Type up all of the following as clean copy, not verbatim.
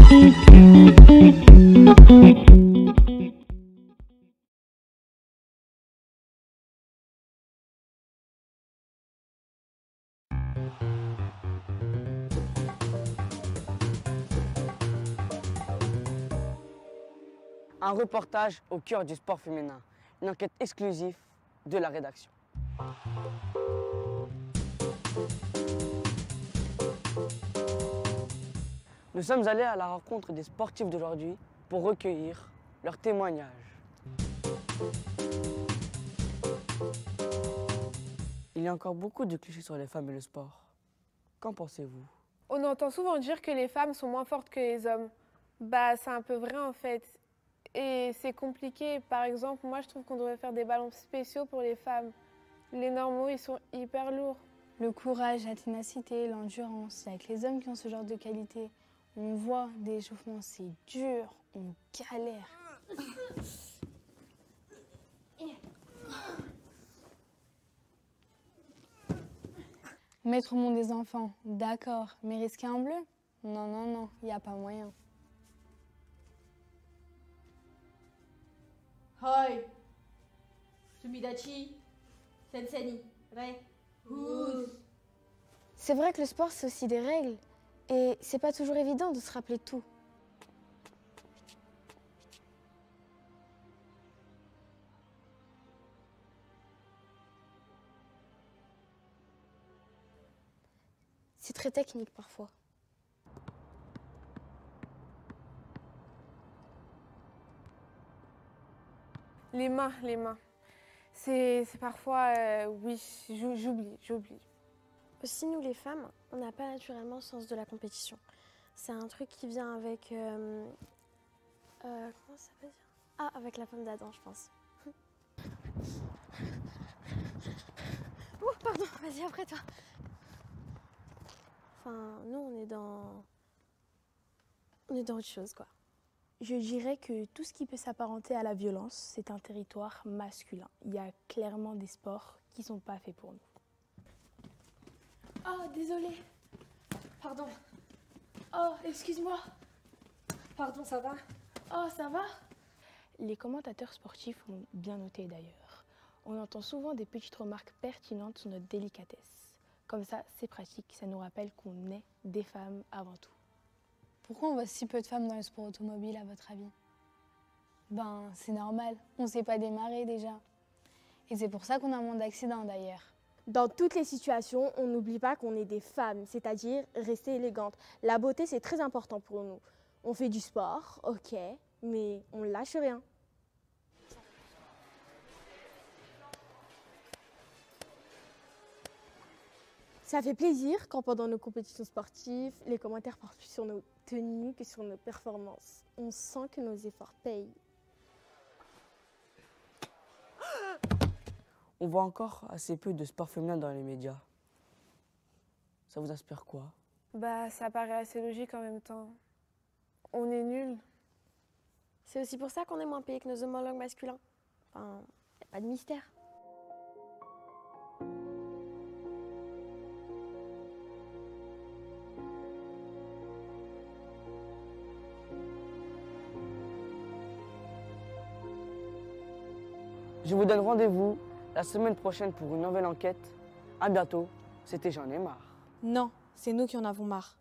Un reportage au cœur du sport féminin. Une enquête exclusive de la rédaction. Nous sommes allés à la rencontre des sportifs d'aujourd'hui pour recueillir leurs témoignages. Il y a encore beaucoup de clichés sur les femmes et le sport. Qu'en pensez-vous? On entend souvent dire que les femmes sont moins fortes que les hommes. Bah, c'est un peu vrai en fait. Et c'est compliqué. Par exemple, moi je trouve qu'on devrait faire des ballons spéciaux pour les femmes. Les normaux, ils sont hyper lourds. Le courage, la ténacité, l'endurance, il n'y a que les hommes qui ont ce genre de qualité. On voit des échauffements, c'est dur, on galère. Mettre au monde des enfants, d'accord, mais risquer un bleu? Non, non, non, il n'y a pas moyen. Hoi, Sumidachi, Sensei, Rei, Hus. C'est vrai que le sport, c'est aussi des règles. Et c'est pas toujours évident de se rappeler tout. C'est très technique parfois. Les mains. C'est parfois, oui, j'oublie. Aussi, nous les femmes, on n'a pas naturellement le sens de la compétition. C'est un truc qui vient avec... comment ça veut dire? Ah, avec la pomme d'Adam, je pense. Oh, pardon, vas-y, après toi. Enfin, nous, on est dans autre chose, quoi. Je dirais que tout ce qui peut s'apparenter à la violence, c'est un territoire masculin. Il y a clairement des sports qui ne sont pas faits pour nous. Oh, désolée. Pardon. Oh, excuse-moi. Pardon, ça va? Oh, ça va? Les commentateurs sportifs ont bien noté d'ailleurs. On entend souvent des petites remarques pertinentes sur notre délicatesse. Comme ça, c'est pratique, ça nous rappelle qu'on est des femmes avant tout. Pourquoi on voit si peu de femmes dans le sport automobile, à votre avis? Ben, c'est normal, on ne sait pas démarrer déjà. Et c'est pour ça qu'on a moins d'accidents d'ailleurs. Dans toutes les situations, on n'oublie pas qu'on est des femmes, c'est-à-dire rester élégante. La beauté, c'est très important pour nous. On fait du sport, ok, mais on ne lâche rien. Ça fait plaisir quand pendant nos compétitions sportives, les commentaires portent plus sur nos tenues que sur nos performances. On sent que nos efforts payent. On voit encore assez peu de sport féminin dans les médias. Ça vous inspire quoi? Bah, ça paraît assez logique en même temps. On est nuls. C'est aussi pour ça qu'on est moins payés que nos homologues masculins. Enfin, y a pas de mystère. Je vous donne rendez-vous la semaine prochaine pour une nouvelle enquête. À bientôt, c'était J'en ai marre. Non, c'est nous qui en avons marre.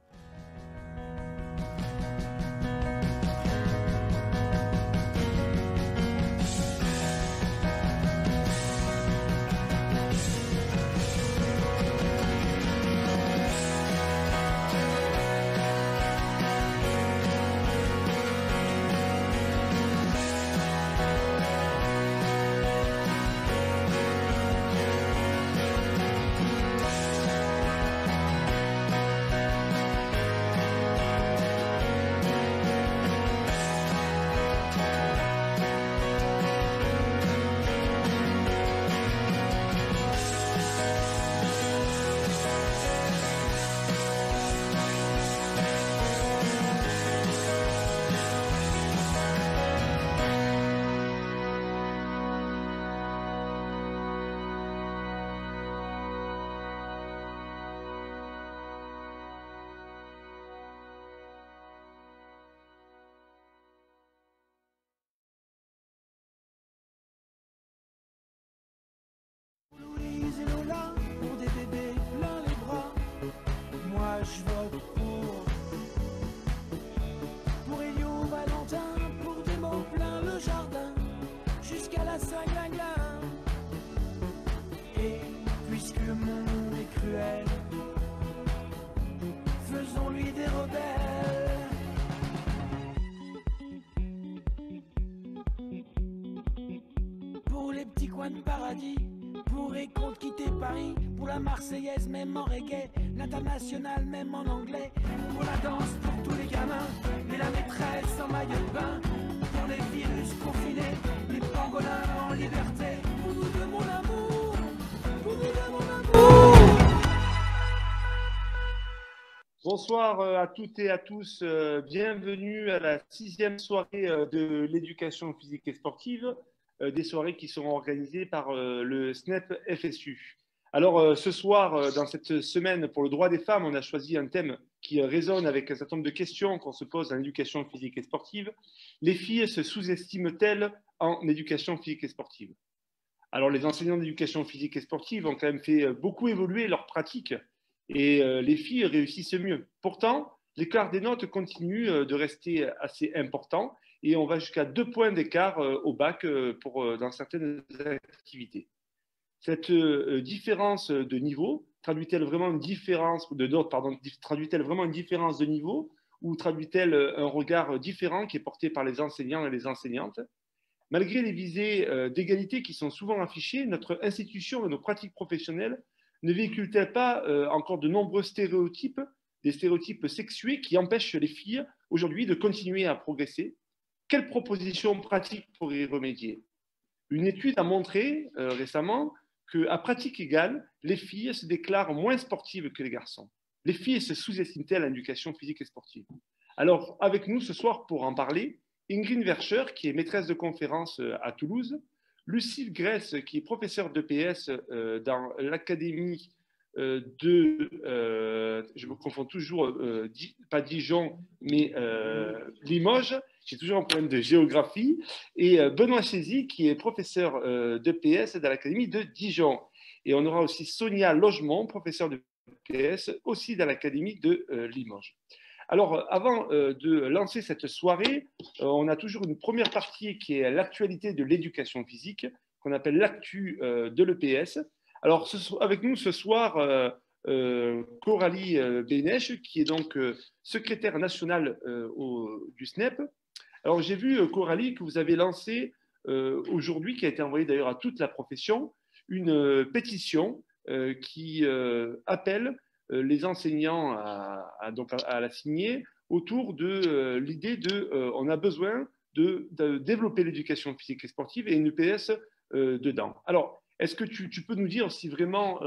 coins du paradis. Pour et contre quitter Paris, pour la Marseillaise même en reggae, l'international même en anglais, pour la danse, pour tous les gamins, et la maîtresse en maillot de bain, pour les virus confinés, les pangolins en liberté, pour nous de mon amour, pour nous de mon amour. Bonsoir à toutes et à tous, bienvenue à la 6e soirée de l'éducation physique et sportive, des soirées qui seront organisées par le SNEP FSU. Alors ce soir, dans cette semaine pour le droit des femmes, on a choisi un thème qui résonne avec un certain nombre de questions qu'on se pose en éducation physique et sportive. Les filles se sous-estiment-elles en éducation physique et sportive? Alors les enseignants d'éducation physique et sportive ont quand même fait beaucoup évoluer leur pratique et les filles réussissent mieux. Pourtant, l'écart des notes continue de rester assez important et on va jusqu'à 2 points d'écart au bac dans certaines activités. Cette différence de niveau traduit-elle vraiment une différence de notes, traduit-elle vraiment une différence de niveau ou traduit-elle un regard différent qui est porté par les enseignants et les enseignantes? Malgré les visées d'égalité qui sont souvent affichées, notre institution et nos pratiques professionnelles ne véhiculent-elles pas encore de nombreux stéréotypes, des stéréotypes sexués qui empêchent les filles aujourd'hui de continuer à progresser? Quelles propositions pratiques pour y remédier? Une étude a montré récemment qu'à pratique égale, les filles se déclarent moins sportives que les garçons. Les filles se sous-estiment-elles à l'éducation physique et sportive? Alors, avec nous ce soir pour en parler, Ingrid Verscher, qui est maîtresse de conférence à Toulouse, Lucille Grèce, qui est professeure d'EPS dans l'académie je me confonds toujours, pas Dijon, mais Limoges. J'ai toujours un problème de géographie. Et Benoît Chézy, qui est professeur d'EPS dans l'académie de Dijon. Et on aura aussi Sonia Logemont, professeure d'EPS, aussi dans l'académie de Limoges. Alors, avant de lancer cette soirée, on a toujours une première partie qui est l'actualité de l'éducation physique, qu'on appelle l'actu de l'EPS. Alors, avec nous ce soir, Coralie Bénèche, qui est donc secrétaire nationale du SNEP. Alors, j'ai vu, Coralie, que vous avez lancé aujourd'hui, qui a été envoyée d'ailleurs à toute la profession, une pétition qui appelle les enseignants à la signer autour de l'idée on a besoin de développer l'éducation physique et sportive et une EPS dedans. Alors, est-ce que tu peux nous dire si vraiment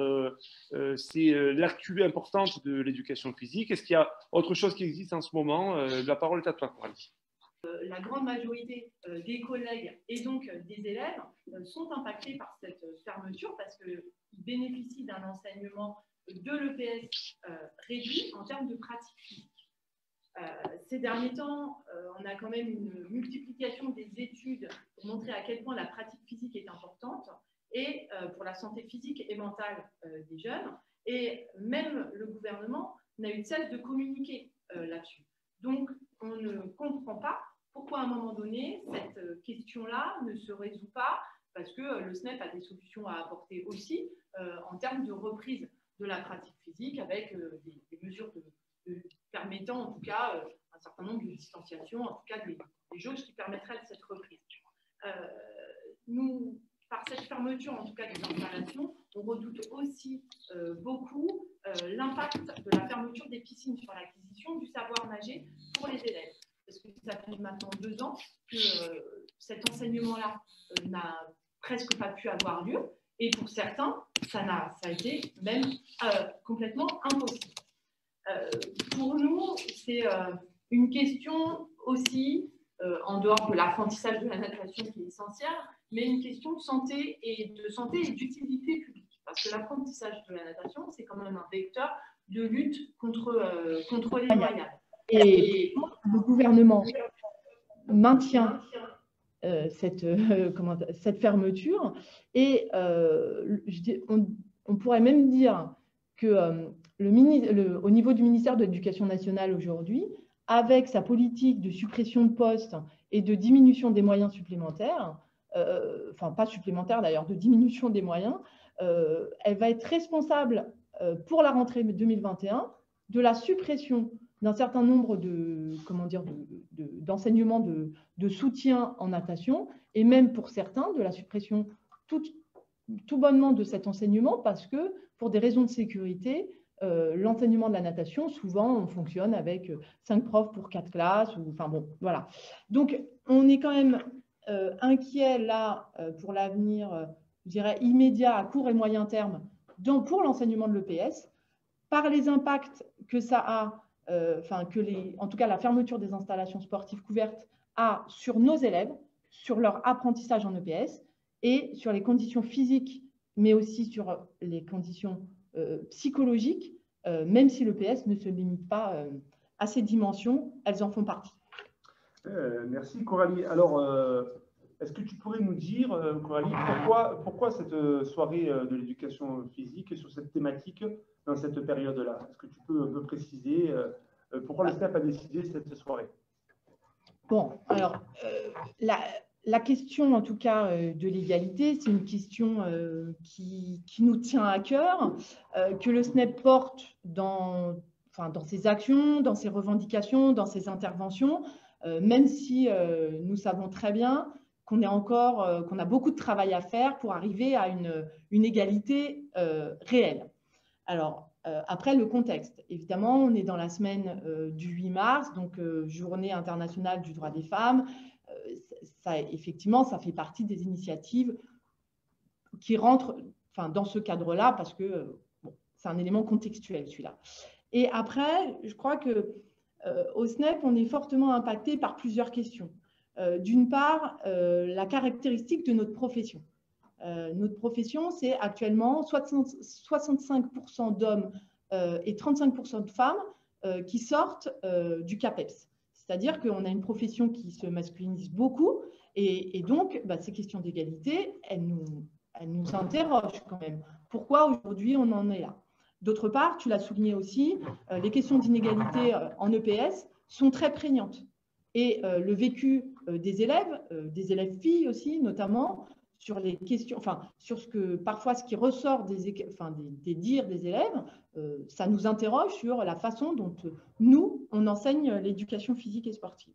c'est l'actu importante de l'éducation physique? Est-ce qu'il y a autre chose qui existe en ce moment? La parole est à toi, Coralie. La grande majorité des collègues et donc des élèves sont impactés par cette fermeture parce qu'ils bénéficient d'un enseignement de l'EPS réduit en termes de pratique physique. Ces derniers temps, on a quand même une multiplication des études pour montrer à quel point la pratique physique est importante et pour la santé physique et mentale des jeunes. Et même le gouvernement n'a eu de cesse de communiquer là-dessus. Donc, on ne comprend pas pourquoi à un moment donné, cette question-là ne se résout pas parce que le SNEP a des solutions à apporter aussi en termes de reprise de la pratique physique avec des mesures permettant en tout cas un certain nombre de distanciations, en tout cas des jauges qui permettraient de cette reprise. Nous, par cette fermeture en tout cas des installations, on redoute aussi beaucoup l'impact de la fermeture des piscines sur l'acquisition du savoir nager pour les élèves. Parce que ça fait maintenant 2 ans que cet enseignement-là n'a presque pas pu avoir lieu. Et pour certains, ça a été même complètement impossible. Pour nous, c'est une question aussi, en dehors de l'apprentissage de la natation qui est essentiel, mais une question de santé et d'utilité publique. Parce que l'apprentissage de la natation, c'est quand même un vecteur de lutte contre les noyades. Et le gouvernement maintient cette fermeture et on pourrait même dire que au niveau du ministère de l'Éducation nationale aujourd'hui, avec sa politique de suppression de postes et de diminution des moyens supplémentaires, enfin pas supplémentaires d'ailleurs, de diminution des moyens, elle va être responsable pour la rentrée 2021 de la suppression d'un certain nombre d'enseignements de soutien en natation et même pour certains de la suppression tout bonnement de cet enseignement parce que, pour des raisons de sécurité, l'enseignement de la natation, souvent, on fonctionne avec 5 profs pour 4 classes. Enfin bon, voilà. Donc, on est quand même inquiet là pour l'avenir, je dirais, immédiat, à court et moyen terme, pour l'enseignement de l'EPS, par les impacts que ça a, en tout cas la fermeture des installations sportives couvertes a sur nos élèves, sur leur apprentissage en EPS et sur les conditions physiques, mais aussi sur les conditions psychologiques, même si l'EPS ne se limite pas à ces dimensions, elles en font partie. Merci Coralie. Alors, est-ce que tu pourrais nous dire, Coralie, pourquoi cette soirée de l'éducation physique sur cette thématique dans cette période-là? Est-ce que tu peux un peu préciser pourquoi le SNEP a décidé cette soirée? Bon, alors, la question, en tout cas, de l'égalité, c'est une question qui nous tient à cœur, que le SNEP porte dans ses actions, dans ses revendications, dans ses interventions, même si nous savons très bien qu'on a beaucoup de travail à faire pour arriver à une égalité réelle. Alors, après, le contexte. Évidemment, on est dans la semaine du 8 mars, donc Journée internationale du droit des femmes. Effectivement, ça fait partie des initiatives qui rentrent dans ce cadre-là parce que c'est un élément contextuel, celui-là. Et après, je crois qu'au SNEP, on est fortement impacté par plusieurs questions. D'une part, la caractéristique de notre profession. Notre profession, c'est actuellement 65% d'hommes et 35% de femmes qui sortent du CAPEPS. C'est-à-dire qu'on a une profession qui se masculinise beaucoup et donc ces questions d'égalité, elles nous interrogent quand même. Pourquoi aujourd'hui on en est là? D'autre part, tu l'as souligné aussi, les questions d'inégalité en EPS sont très prégnantes. Et le vécu des élèves filles aussi notamment, sur les questions, sur ce qui ressort des dires des élèves, ça nous interroge sur la façon dont nous, on enseigne l'éducation physique et sportive.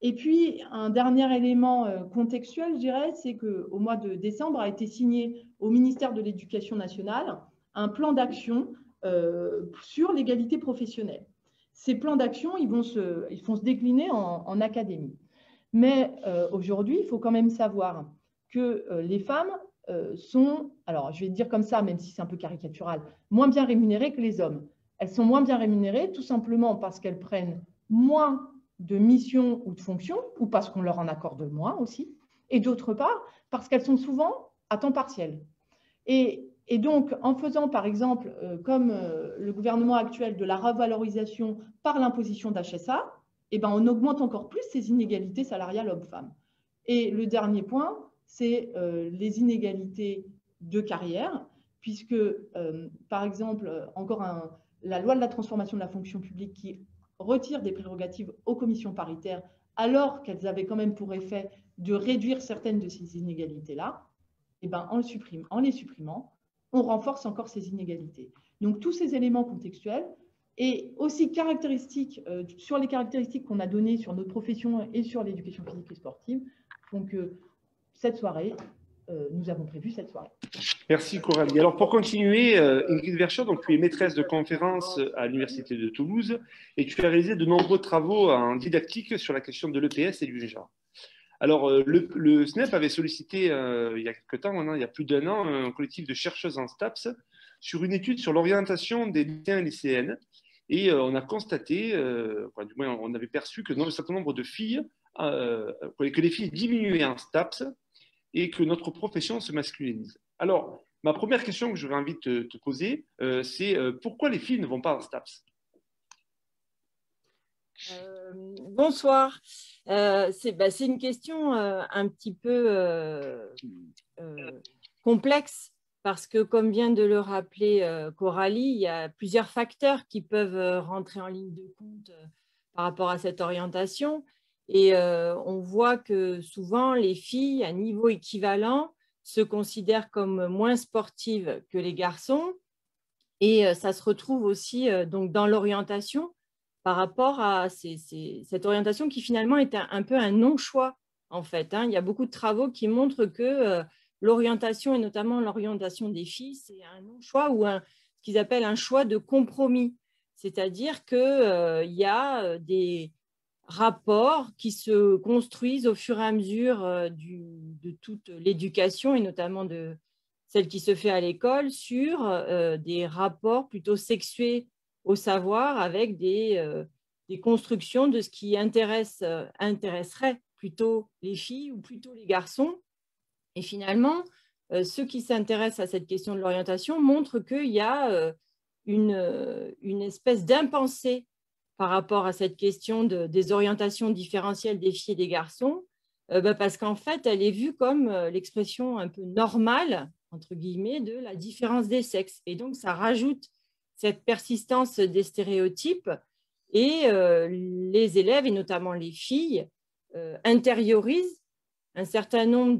Et puis, un dernier élément contextuel, je dirais, c'est qu'au mois de décembre a été signé au ministère de l'Éducation nationale un plan d'action sur l'égalité professionnelle. Ces plans d'action, ils vont se décliner en académie. Mais aujourd'hui, il faut quand même savoir que les femmes sont, alors je vais dire comme ça, même si c'est un peu caricatural, moins bien rémunérées que les hommes. Elles sont moins bien rémunérées tout simplement parce qu'elles prennent moins de missions ou de fonctions, ou parce qu'on leur en accorde moins aussi, et d'autre part, parce qu'elles sont souvent à temps partiel. Et donc, en faisant, par exemple, comme le gouvernement actuel, de la revalorisation par l'imposition d'HSA, on augmente encore plus ces inégalités salariales hommes-femmes. Et le dernier point, c'est les inégalités de carrière, puisque, par exemple, la loi de la transformation de la fonction publique qui retire des prérogatives aux commissions paritaires, alors qu'elles avaient quand même pour effet de réduire certaines de ces inégalités-là, en les supprimant, on renforce encore ces inégalités. Donc, tous ces éléments contextuels et aussi caractéristiques, sur les caractéristiques qu'on a données sur notre profession et sur l'éducation physique et sportive, font que cette soirée, nous avons prévu cette soirée. Merci Coralie. Alors pour continuer, Ingrid Verschoor, donc tu es maîtresse de conférences à l'Université de Toulouse et tu as réalisé de nombreux travaux en didactique sur la question de l'EPS et du genre. Alors le SNEP avait sollicité il y a quelque temps, maintenant, il y a plus d'1 an, un collectif de chercheuses en STAPS sur une étude sur l'orientation des lycéens et lycéennes. Et on a constaté, du moins on avait perçu que un certain nombre de filles, que les filles diminuaient en STAPS et que notre profession se masculinise. Alors, ma première question que j'aurais envie de te poser, c'est pourquoi les filles ne vont pas en STAPS? Bonsoir. C'est une question un petit peu complexe parce que, comme vient de le rappeler Coralie, il y a plusieurs facteurs qui peuvent rentrer en ligne de compte par rapport à cette orientation. Et on voit que souvent, les filles à niveau équivalent se considèrent comme moins sportives que les garçons. Et ça se retrouve aussi donc, dans l'orientation par rapport à cette orientation qui finalement est un peu un non-choix, en fait. Il y a beaucoup de travaux qui montrent que l'orientation, et notamment l'orientation des filles, c'est un non-choix ou ce qu'ils appellent un choix de compromis. C'est-à-dire qu'il y a des rapports qui se construisent au fur et à mesure de toute l'éducation, et notamment de celle qui se fait à l'école, sur des rapports plutôt sexués au savoir, avec des constructions de ce qui intéresserait plutôt les filles ou plutôt les garçons. Et finalement, ceux qui s'intéressent à cette question de l'orientation montrent qu'il y a une espèce d'impensé par rapport à cette question des orientations différentielles des filles et des garçons, parce qu'en fait, elle est vue comme l'expression un peu normale, entre guillemets, de la différence des sexes. Et donc, ça rajoute cette persistance des stéréotypes, et les élèves, et notamment les filles, intériorisent un certain nombre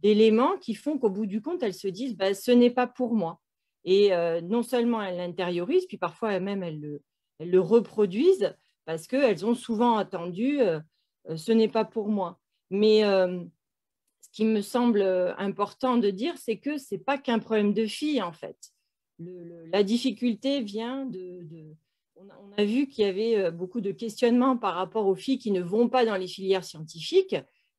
d'éléments qui font qu'au bout du compte, elles se disent ce n'est pas pour moi. Et non seulement elles l'intériorisent, puis parfois même elles le reproduisent, parce qu'elles ont souvent entendu ce n'est pas pour moi. Mais ce qui me semble important de dire, c'est que ce n'est pas qu'un problème de filles, en fait. La difficulté vient on a vu qu'il y avait beaucoup de questionnements par rapport aux filles qui ne vont pas dans les filières scientifiques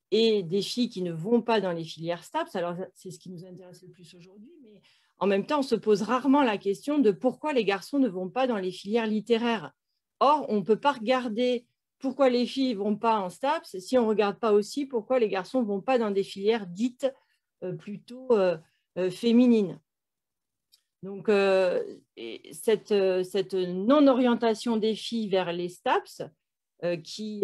et des filles qui ne vont pas dans les filières STAPS. Alors, c'est ce qui nous intéresse le plus aujourd'hui, mais en même temps, on se pose rarement la question de pourquoi les garçons ne vont pas dans les filières littéraires. Or, on ne peut pas regarder pourquoi les filles ne vont pas en STAPS si on ne regarde pas aussi pourquoi les garçons ne vont pas dans des filières dites plutôt féminines. Donc, cette non-orientation des filles vers les STAPS, qui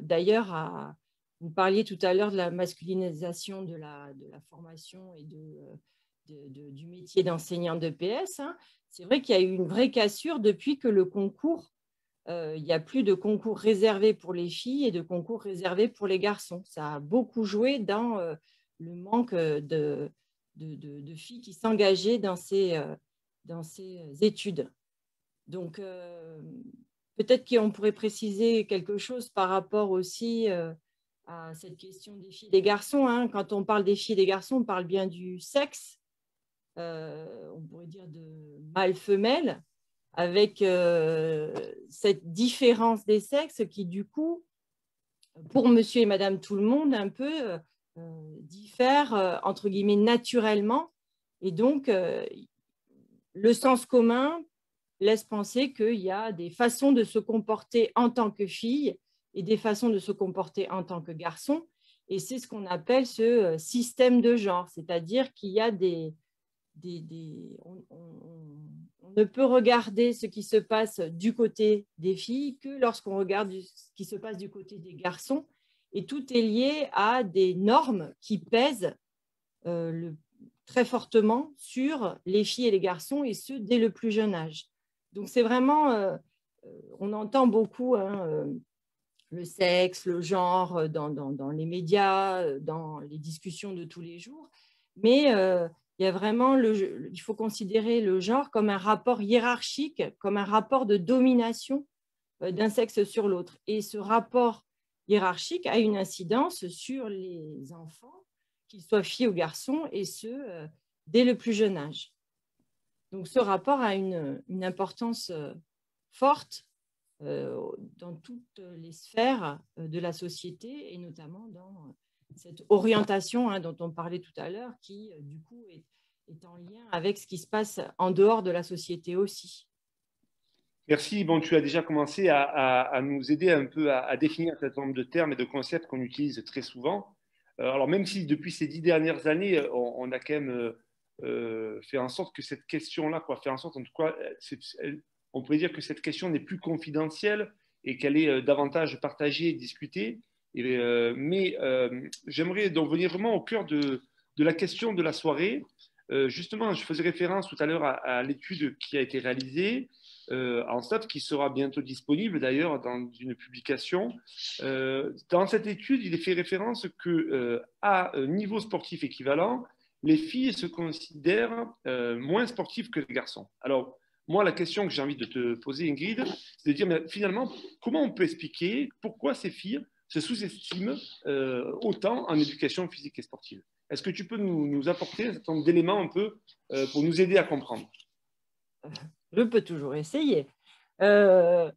d'ailleurs, vous parliez tout à l'heure de la masculinisation de la formation et du métier d'enseignant d'EPS, hein. C'est vrai qu'il y a eu une vraie cassure depuis que le concours, il n'y a plus de concours réservés pour les filles et de concours réservés pour les garçons. Ça a beaucoup joué dans le manque de filles qui s'engageaient dans ces études. Donc, peut-être qu'on pourrait préciser quelque chose par rapport aussi à cette question des filles et des garçons, hein. Quand on parle des filles et des garçons, on parle bien du sexe, on pourrait dire de mâle-femelle, avec cette différence des sexes qui, du coup, pour monsieur et madame tout le monde, un peu diffère, entre guillemets, naturellement. Et donc, le sens commun laisse penser qu'il y a des façons de se comporter en tant que fille et des façons de se comporter en tant que garçon. Et c'est ce qu'on appelle ce système de genre, c'est-à-dire qu'il y a on ne peut regarder ce qui se passe du côté des filles que lorsqu'on regarde ce qui se passe du côté des garçons. Et tout est lié à des normes qui pèsent très fortement sur les filles et les garçons, et ce, dès le plus jeune âge. Donc, c'est vraiment, on entend beaucoup le sexe, le genre dans les médias, dans les discussions de tous les jours, mais il y a vraiment, il faut considérer le genre comme un rapport hiérarchique, comme un rapport de domination d'un sexe sur l'autre. Et ce rapport hiérarchique a une incidence sur les enfants, qu'ils soient filles ou garçons, et ce, dès le plus jeune âge. Donc, ce rapport a une importance forte dans toutes les sphères de la société, et notamment dans cette orientation dont on parlait tout à l'heure, qui, du coup, est en lien avec ce qui se passe en dehors de la société aussi. Merci. Bon, tu as déjà commencé à nous aider un peu à définir un certain nombre de termes et de concepts qu'on utilise très souvent. Alors, même si depuis ces 10 dernières années, on a quand même fait en sorte que cette question-là, faire en sorte, en tout cas, on pourrait dire que cette question n'est plus confidentielle et qu'elle est davantage partagée et discutée. Mais j'aimerais donc venir vraiment au cœur de la question de la soirée. Justement, je faisais référence tout à l'heure à l'étude qui a été réalisée en STAPS, qui sera bientôt disponible d'ailleurs dans une publication. Dans cette étude, il est fait référence qu'à niveau sportif équivalent, les filles se considèrent moins sportives que les garçons. Alors, moi, la question que j'ai envie de te poser, Ingrid, c'est de dire, mais finalement, comment on peut expliquer pourquoi ces filles se sous-estiment autant en éducation physique et sportive? Est-ce que tu peux nous apporter un certain nombre d'éléments un peu pour nous aider à comprendre? Je peux toujours essayer. En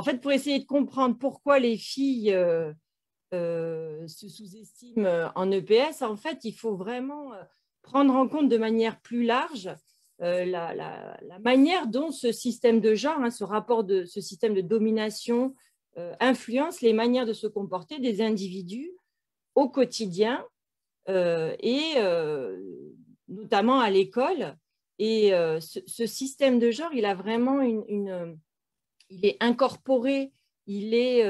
fait, pour essayer de comprendre pourquoi les filles se sous-estiment en EPS, en fait, il faut vraiment prendre en compte de manière plus large la manière dont ce système de genre, ce ce système de domination influence les manières de se comporter des individus au quotidien notamment à l'école. Et ce système de genre, il a vraiment il est incorporé, il est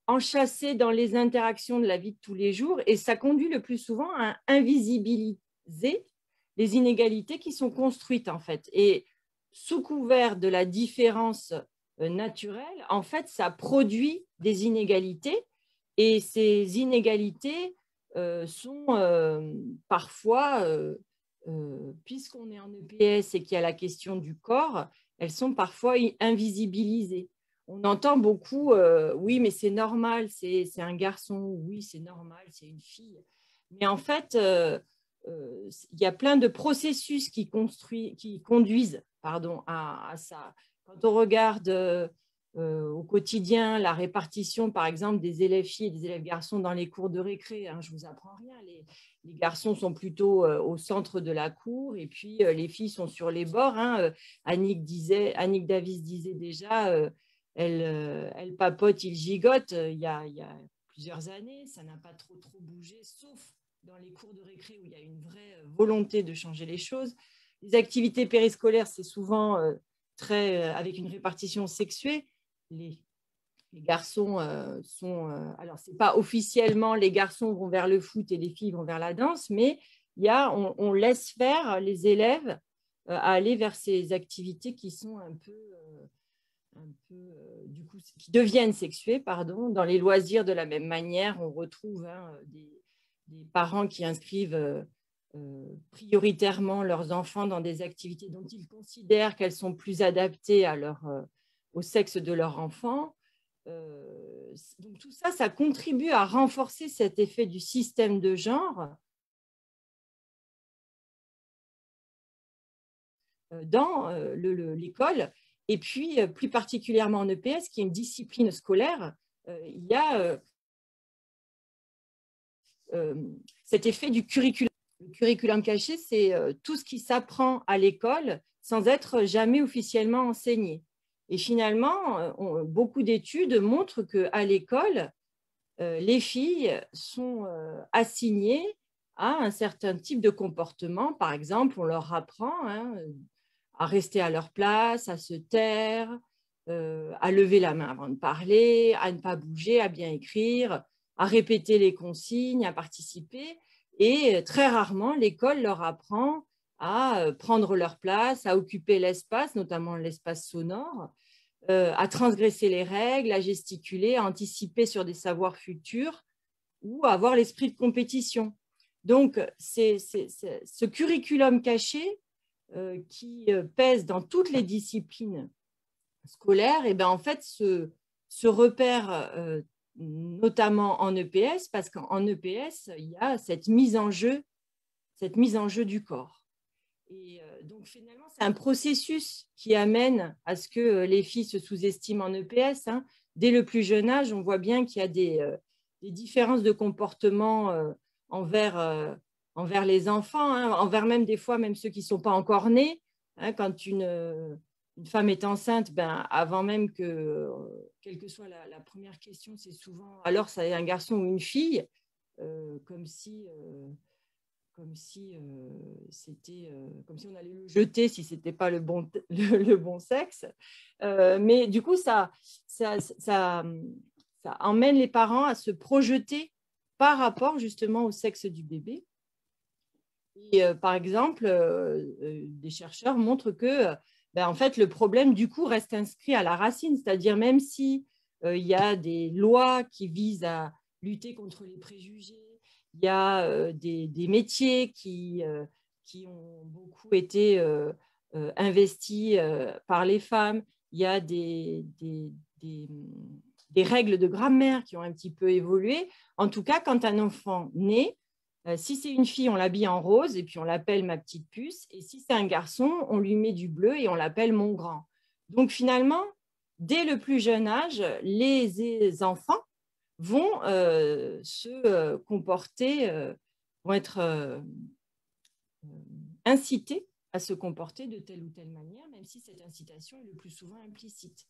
enchâssé dans les interactions de la vie de tous les jours et ça conduit le plus souvent à invisibiliser les inégalités qui sont construites en fait. Et sous couvert de la différence naturelle, en fait, ça produit des inégalités et ces inégalités sont parfois, puisqu'on est en EPS et qu'il y a la question du corps, elles sont parfois invisibilisées. On entend beaucoup, oui, mais c'est normal, c'est un garçon, oui, c'est normal, c'est une fille. Mais en fait, il y a plein de processus qui conduisent à ça. Quand on regarde au quotidien la répartition, par exemple, des élèves filles et des élèves garçons dans les cours de récré, je ne vous apprends rien, les garçons sont plutôt au centre de la cour et puis les filles sont sur les bords. Annick Davis disait déjà, elle papote, il gigote. Il y a plusieurs années, ça n'a pas trop bougé, sauf dans les cours de récré où il y a une vraie volonté de changer les choses. Les activités périscolaires, c'est souvent avec une répartition sexuée. Les garçons alors ce n'est pas officiellement les garçons vont vers le foot et les filles vont vers la danse, mais on laisse faire les élèves à aller vers ces activités qui sont du coup, qui deviennent sexuées, Dans les loisirs, de la même manière, on retrouve des parents qui inscrivent prioritairement leurs enfants dans des activités dont ils considèrent qu'elles sont plus adaptées au sexe de leur enfant. Donc tout ça, ça contribue à renforcer cet effet du système de genre dans l'école. Et puis, plus particulièrement en EPS, qui est une discipline scolaire, il y a cet effet du curriculum. Le curriculum caché, c'est tout ce qui s'apprend à l'école sans être jamais officiellement enseigné. Et finalement, beaucoup d'études montrent qu'à l'école, les filles sont assignées à un certain type de comportement. Par exemple, on leur apprend à rester à leur place, à se taire, à lever la main avant de parler, à ne pas bouger, à bien écrire, à répéter les consignes, à participer. Et très rarement, l'école leur apprend à prendre leur place, à occuper l'espace, notamment l'espace sonore, à transgresser les règles, à gesticuler, à anticiper sur des savoirs futurs ou à avoir l'esprit de compétition. Donc, c'est ce curriculum caché qui pèse dans toutes les disciplines scolaires, et en fait, se repère notamment en EPS, parce qu'en EPS, il y a cette mise en jeu du corps. Et donc, finalement, c'est un processus qui amène à ce que les filles se sous-estiment en EPS. Dès le plus jeune âge, on voit bien qu'il y a des différences de comportement envers les enfants, envers même des fois même ceux qui ne sont pas encore nés. Quand une femme est enceinte, avant même que, quelle que soit la première question, c'est souvent alors c'est un garçon ou une fille, comme si on allait le jeter si ce n'était pas le bon sexe. Mais du coup, ça emmène les parents à se projeter par rapport justement au sexe du bébé. Et par exemple, des chercheurs montrent que en fait, le problème du coup reste inscrit à la racine, c'est-à-dire même si il y a des lois qui visent à lutter contre les préjugés, il y a des métiers qui ont beaucoup été investis par les femmes, il y a des des règles de grammaire qui ont un petit peu évolué. En tout cas, quand un enfant naît, si c'est une fille, on l'habille en rose et puis on l'appelle ma petite puce. Et si c'est un garçon, on lui met du bleu et on l'appelle mon grand. Donc finalement, dès le plus jeune âge, les enfants vont se comporter, vont être incités à se comporter de telle ou telle manière, même si cette incitation est le plus souvent implicite.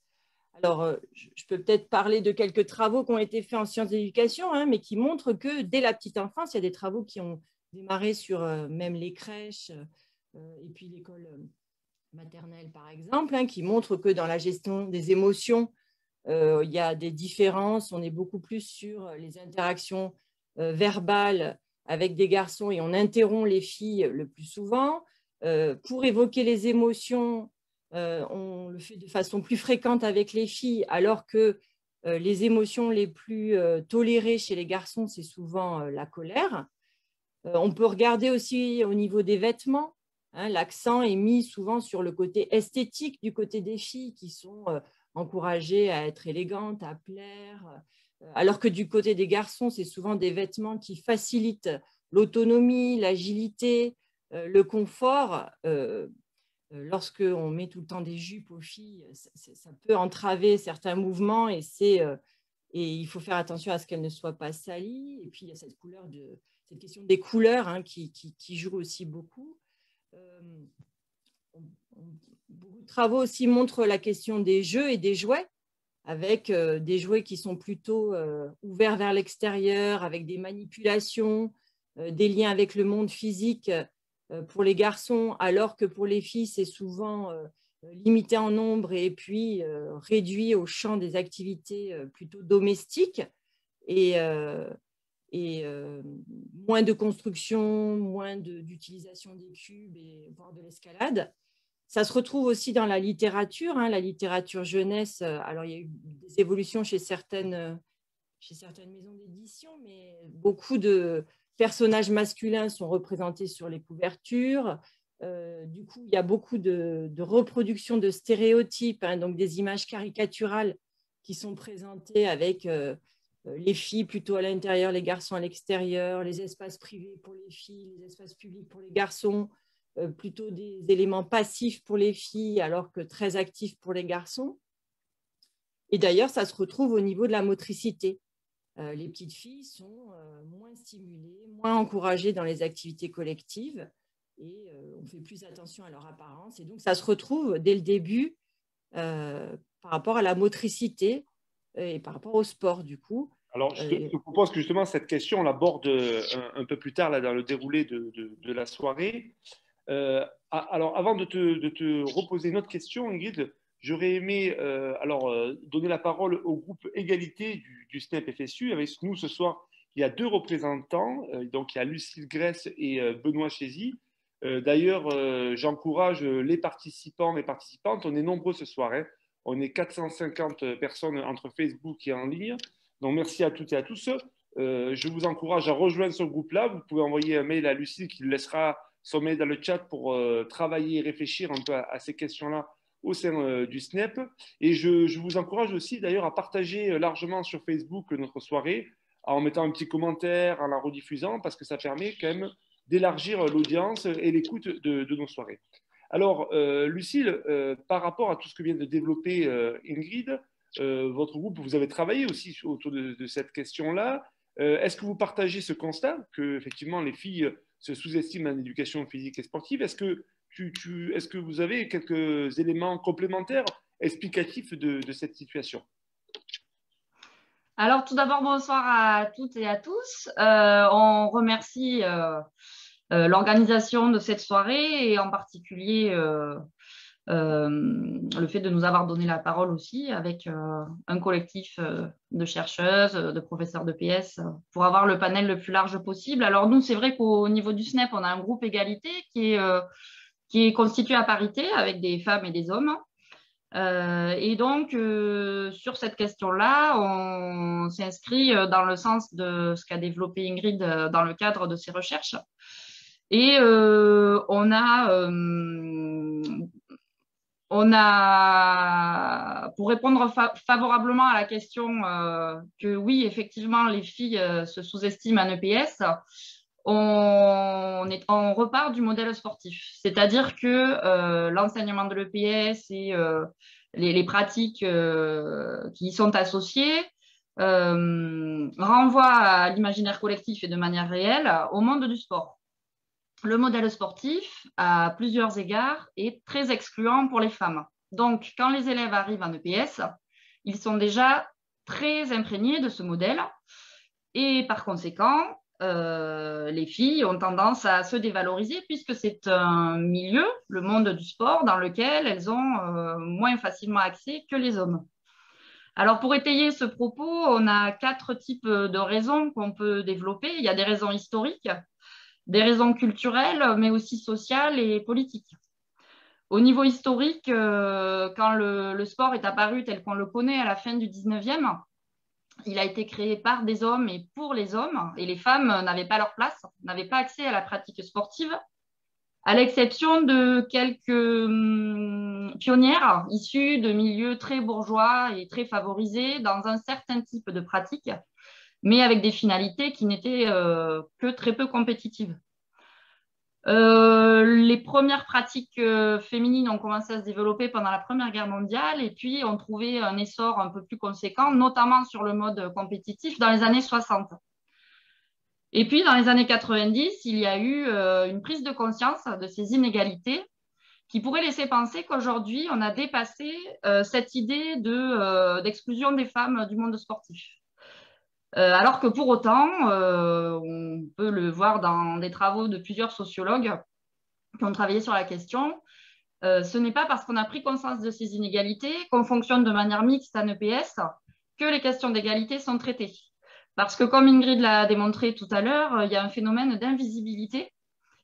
Alors, je peux peut-être parler de quelques travaux qui ont été faits en sciences d'éducation, hein, mais qui montrent que dès la petite enfance, il y a des travaux qui ont démarré sur même les crèches et puis l'école maternelle, par exemple, hein, qui montrent que dans la gestion des émotions, il y a des différences. On est beaucoup plus sur les interactions verbales avec des garçons et on interrompt les filles le plus souvent. Pour évoquer les émotions, on le fait de façon plus fréquente avec les filles, alors que les émotions les plus tolérées chez les garçons, c'est souvent la colère. On peut regarder aussi au niveau des vêtements. Hein, l'accent est mis souvent sur le côté esthétique du côté des filles qui sont encouragées à être élégantes, à plaire, alors que du côté des garçons, c'est souvent des vêtements qui facilitent l'autonomie, l'agilité, le confort. Lorsqu'on met tout le temps des jupes aux filles, ça peut entraver certains mouvements et il faut faire attention à ce qu'elles ne soient pas salies. Et puis, il y a cette question des couleurs hein, qui joue aussi beaucoup. Beaucoup de travaux aussi montrent la question des jeux et des jouets, avec des jouets qui sont plutôt ouverts vers l'extérieur, avec des manipulations, des liens avec le monde physique pour les garçons, alors que pour les filles, c'est souvent limité en nombre et puis réduit au champ des activités plutôt domestiques et moins de construction, moins d'utilisation des cubes et voire de l'escalade. Ça se retrouve aussi dans la littérature, hein, la littérature jeunesse. Alors, il y a eu des évolutions chez certaines maisons d'édition, mais beaucoup de personnages masculins sont représentés sur les couvertures. Du coup, il y a beaucoup de reproductions de stéréotypes, hein, donc des images caricaturales qui sont présentées avec les filles plutôt à l'intérieur, les garçons à l'extérieur, les espaces privés pour les filles, les espaces publics pour les garçons, plutôt des éléments passifs pour les filles alors que très actifs pour les garçons. Et d'ailleurs, ça se retrouve au niveau de la motricité. Les petites filles sont moins stimulées, moins encouragées dans les activités collectives et on fait plus attention à leur apparence. Et donc, ça se retrouve dès le début par rapport à la motricité et par rapport au sport, du coup. Alors, je te propose que justement, cette question, on l'aborde un peu plus tard là, dans le déroulé de la soirée. Alors, avant de te reposer une autre question, Ingrid, j'aurais aimé donner la parole au groupe Égalité du SNEP FSU. Avec nous ce soir, il y a deux représentants, donc il y a Lucille Grèce et Benoît Chézy. D'ailleurs, j'encourage les participants et participantes, on est nombreux ce soir, hein. On est 450 personnes entre Facebook et en ligne. Donc merci à toutes et à tous. Je vous encourage à rejoindre ce groupe-là. Vous pouvez envoyer un mail à Lucille qui laissera son mail dans le chat pour travailler et réfléchir un peu à ces questions-là au sein du SNEP. Et je vous encourage aussi d'ailleurs à partager largement sur Facebook notre soirée en mettant un petit commentaire, en la rediffusant, parce que ça permet quand même d'élargir l'audience et l'écoute de nos soirées. Alors, Lucille, par rapport à tout ce que vient de développer Ingrid, votre groupe, vous avez travaillé aussi autour de cette question-là. Est-ce que vous partagez ce constat qu'effectivement les filles se sous-estiment en éducation physique et sportive? Est-ce que vous avez quelques éléments complémentaires explicatifs de cette situation? Alors, tout d'abord, bonsoir à toutes et à tous. On remercie l'organisation de cette soirée et en particulier le fait de nous avoir donné la parole aussi avec un collectif de chercheuses, de professeurs de PS pour avoir le panel le plus large possible. Alors nous, c'est vrai qu'au niveau du SNEP, on a un groupe égalité qui est constitué à parité avec des femmes et des hommes. Et donc, sur cette question-là, on s'inscrit dans le sens de ce qu'a développé Ingrid dans le cadre de ses recherches. Et on a On a, pour répondre favorablement à la question que oui, effectivement, les filles se sous-estiment en EPS, on repart du modèle sportif. C'est-à-dire que l'enseignement de l'EPS et les pratiques qui y sont associées renvoient à l'imaginaire collectif et de manière réelle au monde du sport. Le modèle sportif, à plusieurs égards, est très excluant pour les femmes. Donc, quand les élèves arrivent en EPS, ils sont déjà très imprégnés de ce modèle et par conséquent, les filles ont tendance à se dévaloriser puisque c'est un milieu, le monde du sport, dans lequel elles ont moins facilement accès que les hommes. Alors, pour étayer ce propos, on a 4 types de raisons qu'on peut développer. Il y a des raisons historiques, des raisons culturelles, mais aussi sociales et politiques. Au niveau historique, quand le sport est apparu tel qu'on le connaît à la fin du 19e, il a été créé par des hommes et pour les hommes, et les femmes n'avaient pas leur place, n'avaient pas accès à la pratique sportive, à l'exception de quelques pionnières issues de milieux très bourgeois et très favorisés dans un certain type de pratique, mais avec des finalités qui n'étaient que très peu compétitives. Les premières pratiques féminines ont commencé à se développer pendant la Première Guerre mondiale et puis ont trouvé un essor un peu plus conséquent, notamment sur le mode compétitif dans les années 60. Et puis, dans les années 90, il y a eu une prise de conscience de ces inégalités qui pourrait laisser penser qu'aujourd'hui, on a dépassé cette idée d'exclusion des femmes du monde sportif. Alors que pour autant, on peut le voir dans des travaux de plusieurs sociologues qui ont travaillé sur la question, ce n'est pas parce qu'on a pris conscience de ces inégalités qu'on fonctionne de manière mixte en EPS que les questions d'égalité sont traitées. Parce que comme Ingrid l'a démontré tout à l'heure, il y a un phénomène d'invisibilité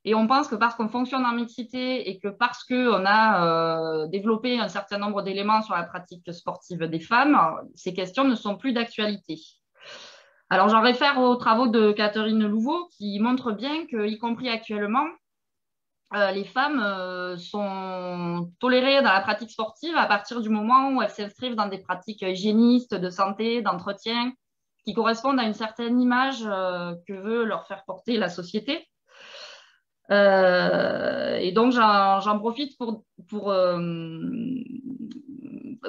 et on pense que parce qu'on fonctionne en mixité et que parce qu'on a développé un certain nombre d'éléments sur la pratique sportive des femmes, ces questions ne sont plus d'actualité. Alors, j'en réfère aux travaux de Catherine Louveau qui montrent bien qu'y compris actuellement, les femmes sont tolérées dans la pratique sportive à partir du moment où elles s'inscrivent dans des pratiques hygiénistes, de santé, d'entretien, qui correspondent à une certaine image que veut leur faire porter la société. Et donc, j'en profite pour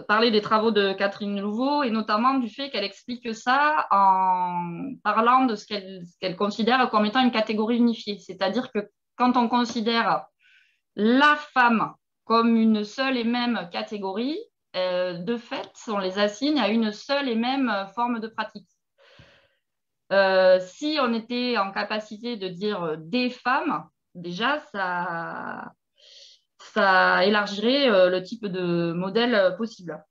parler des travaux de Catherine Louveau et notamment du fait qu'elle explique ça en parlant de ce qu'elle considère comme étant une catégorie unifiée. C'est-à-dire que quand on considère la femme comme une seule et même catégorie, de fait, on les assigne à une seule et même forme de pratique. Si on était en capacité de dire des femmes, déjà, ça élargirait le type de modèle possible.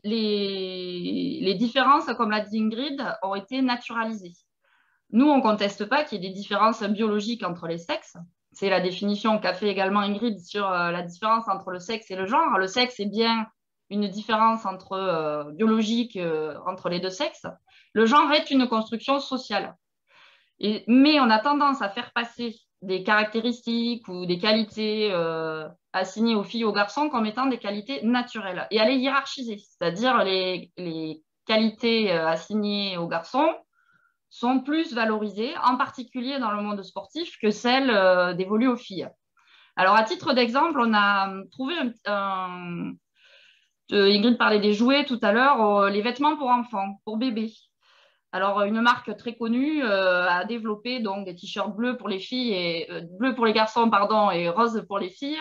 Les différences, comme l'a dit Ingrid, ont été naturalisées. Nous, on ne conteste pas qu'il y ait des différences biologiques entre les sexes. C'est la définition qu'a fait également Ingrid sur la différence entre le sexe et le genre. Le sexe est bien une différence biologique entre les deux sexes. Le genre est une construction sociale. Mais on a tendance à faire passer des caractéristiques ou des qualités assignées aux filles et aux garçons comme étant des qualités naturelles et à les hiérarchiser. C'est-à-dire les qualités assignées aux garçons sont plus valorisées, en particulier dans le monde sportif, que celles dévolues aux filles. Alors, à titre d'exemple, on a trouvé Ingrid parlait des jouets tout à l'heure, les vêtements pour enfants, pour bébés. Alors, une marque très connue a développé donc des t-shirts bleus pour les filles et bleus pour les garçons, pardon, et roses pour les filles,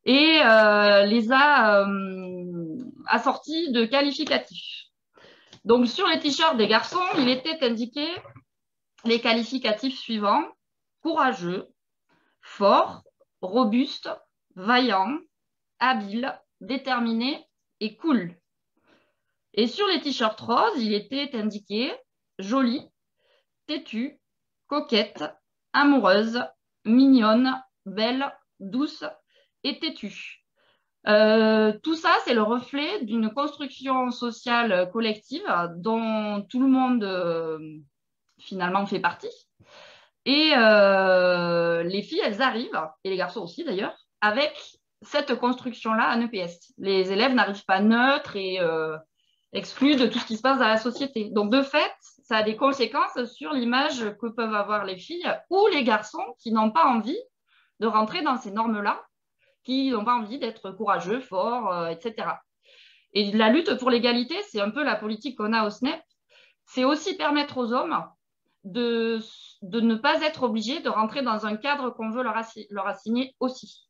et les a assortis de qualificatifs. Donc, sur les t-shirts des garçons, il était indiqué les qualificatifs suivants: courageux, fort, robuste, vaillant, habile, déterminé et cool. Et sur les t-shirts roses, il était indiqué jolie, têtue, coquette, amoureuse, mignonne, belle, douce et têtue. Tout ça, c'est le reflet d'une construction sociale collective dont tout le monde finalement fait partie Et les filles, elles arrivent, et les garçons aussi d'ailleurs, avec cette construction-là à EPS. Les élèves n'arrivent pas neutres et exclus de tout ce qui se passe dans la société. Donc, de fait, ça a des conséquences sur l'image que peuvent avoir les filles ou les garçons qui n'ont pas envie de rentrer dans ces normes-là, qui n'ont pas envie d'être courageux, forts, etc. Et la lutte pour l'égalité, c'est un peu la politique qu'on a au SNEP. C'est aussi permettre aux hommes de ne pas être obligés de rentrer dans un cadre qu'on veut leur assigner aussi.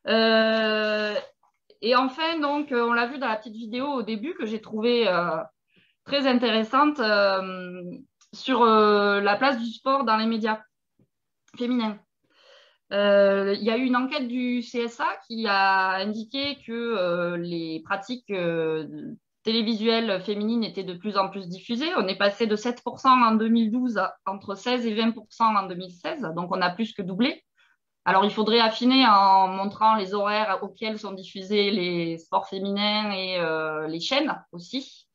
Et enfin, donc, on l'a vu dans la petite vidéo au début que j'ai trouvée très intéressante sur la place du sport dans les médias féminins. Il y a eu une enquête du CSA qui a indiqué que les pratiques télévisuelles féminines étaient de plus en plus diffusées. On est passé de 7% en 2012 à entre 16 et 20% en 2016, donc on a plus que doublé. Alors, il faudrait affiner en montrant les horaires auxquels sont diffusés les sports féminins et les chaînes aussi.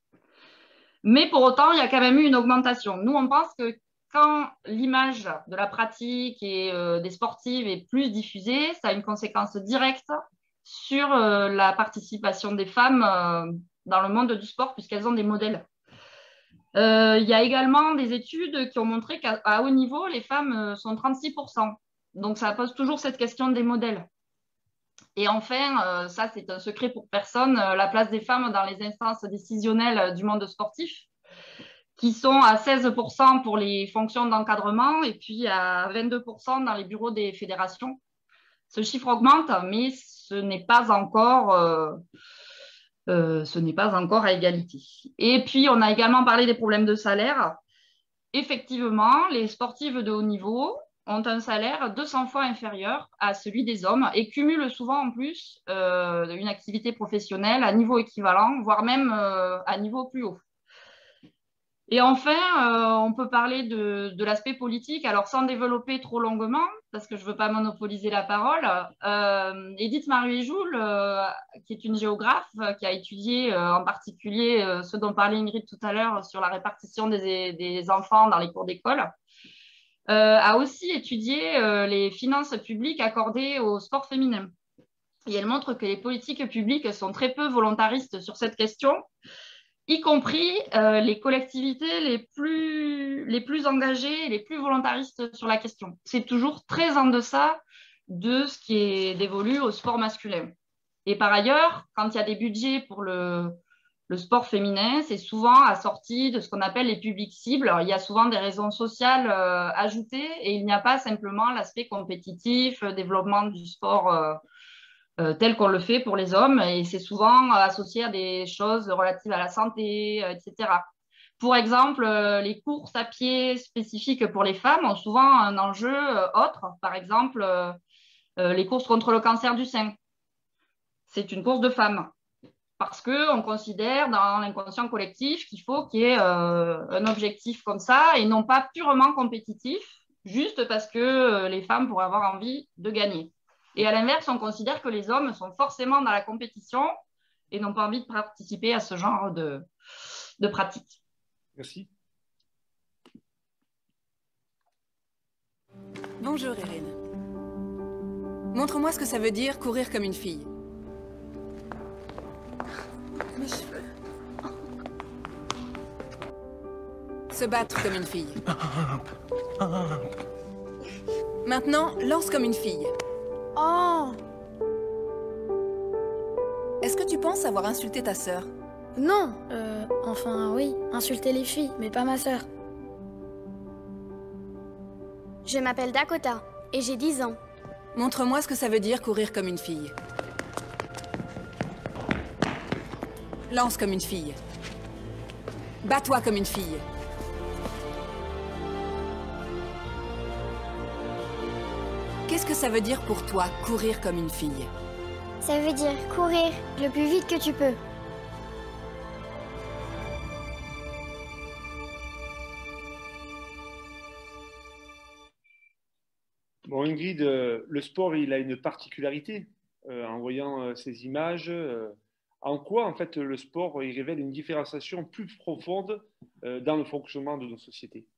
Mais pour autant, il y a quand même eu une augmentation. Nous, on pense que quand l'image de la pratique et des sportives est plus diffusée, ça a une conséquence directe sur la participation des femmes dans le monde du sport, puisqu'elles ont des modèles. Il y a également des études qui ont montré qu'à haut niveau, les femmes sont 36%. Donc, ça pose toujours cette question des modèles. Et enfin, ça, c'est un secret pour personne, la place des femmes dans les instances décisionnelles du monde sportif, qui sont à 16% pour les fonctions d'encadrement et puis à 22% dans les bureaux des fédérations. Ce chiffre augmente, mais ce n'est pas encore à égalité. Et puis, on a également parlé des problèmes de salaire. Effectivement, les sportives de haut niveau ont un salaire 200 fois inférieur à celui des hommes et cumulent souvent en plus une activité professionnelle à niveau équivalent, voire même à niveau plus haut. Et enfin, on peut parler de l'aspect politique, alors sans développer trop longuement, parce que je ne veux pas monopoliser la parole. Edith Maruéjoul, qui est une géographe, qui a étudié en particulier ce dont parlait Ingrid tout à l'heure sur la répartition des enfants dans les cours d'école, a aussi étudié les finances publiques accordées au sport féminin. Et elle montre que les politiques publiques sont très peu volontaristes sur cette question, y compris les collectivités les plus engagées, les plus volontaristes sur la question. C'est toujours très en deçà de ce qui est dévolu au sport masculin. Et par ailleurs, quand il y a des budgets pour le sport féminin, c'est souvent assorti de ce qu'on appelle les publics cibles. Alors, il y a souvent des raisons sociales ajoutées et il n'y a pas simplement l'aspect compétitif, développement du sport tel qu'on le fait pour les hommes, et c'est souvent associé à des choses relatives à la santé, etc. Pour exemple, les courses à pied spécifiques pour les femmes ont souvent un enjeu autre. Par exemple, les courses contre le cancer du sein. C'est une course de femmes. Parce qu'on considère dans l'inconscient collectif qu'il faut qu'il y ait un objectif comme ça et non pas purement compétitif, juste parce que les femmes pourraient avoir envie de gagner. Et à l'inverse, on considère que les hommes sont forcément dans la compétition et n'ont pas envie de participer à ce genre de pratique. Merci. Bonjour, Irène. Montre-moi ce que ça veut dire courir comme une fille. Mes cheveux. Se battre comme une fille. Maintenant, lance comme une fille. Oh! Est-ce que tu penses avoir insulté ta sœur? Non, enfin oui, insulter les filles, mais pas ma sœur. Je m'appelle Dakota et j'ai 10 ans. Montre-moi ce que ça veut dire courir comme une fille. Lance comme une fille. Bats-toi comme une fille. Qu'est-ce que ça veut dire pour toi, courir comme une fille? Ça veut dire courir le plus vite que tu peux. Bon, Ingrid, le sport, il a une particularité en voyant ces images. En quoi, en fait, le sport, il révèle une différenciation plus profonde dans le fonctionnement de nos sociétés?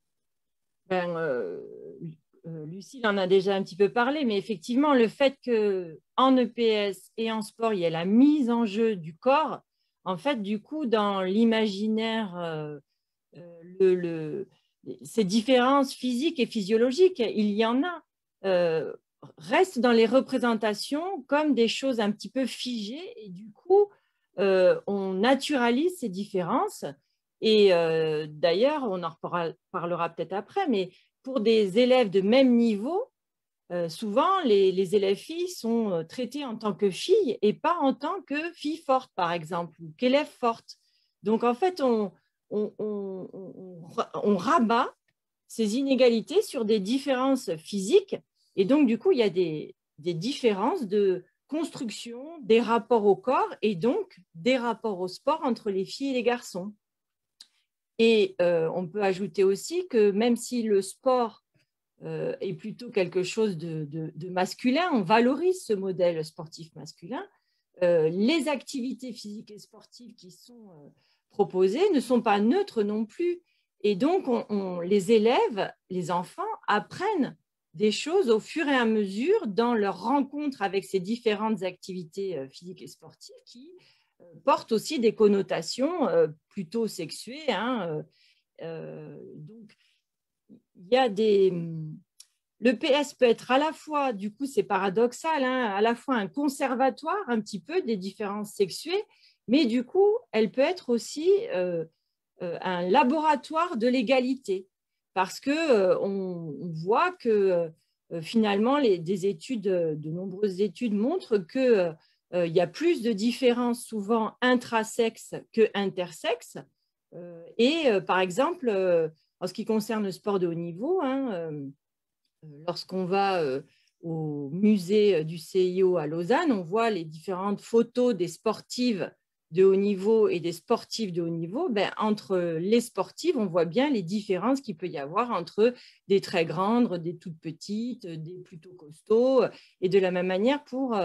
Lucille en a déjà un petit peu parlé, mais effectivement, le fait qu'en EPS et en sport, il y ait la mise en jeu du corps, en fait, du coup, dans l'imaginaire, ces différences physiques et physiologiques, il y en a, restent dans les représentations comme des choses un petit peu figées, et du coup, on naturalise ces différences. Et d'ailleurs, on en reparlera peut-être après, mais pour des élèves de même niveau, souvent, les élèves filles sont traités en tant que filles et pas en tant que filles fortes, par exemple, ou qu'élèves fortes. Donc, en fait, on rabat ces inégalités sur des différences physiques. Et donc, du coup, il y a des différences de construction des rapports au corps et donc des rapports au sport entre les filles et les garçons. Et on peut ajouter aussi que même si le sport est plutôt quelque chose de masculin, on valorise ce modèle sportif masculin. Les activités physiques et sportives qui sont proposées ne sont pas neutres non plus. Et donc, les élèves, les enfants apprennent des choses au fur et à mesure dans leur rencontre avec ces différentes activités physiques et sportives qui portent aussi des connotations plutôt sexuées. Donc, il y a le PS peut être à la fois, du coup c'est paradoxal, à la fois un conservatoire un petit peu des différences sexuées, mais du coup elle peut être aussi un laboratoire de l'égalité, parce qu'on voit que finalement de nombreuses études montrent que il y a plus de différences souvent intrasexes que intersexes. Par exemple, en ce qui concerne le sport de haut niveau, lorsqu'on va au musée du CIO à Lausanne, on voit les différentes photos des sportives de haut niveau et des sportifs de haut niveau. Entre les sportives, on voit bien les différences qu'il peut y avoir entre des très grandes, des toutes petites, des plutôt costauds, et de la même manière pour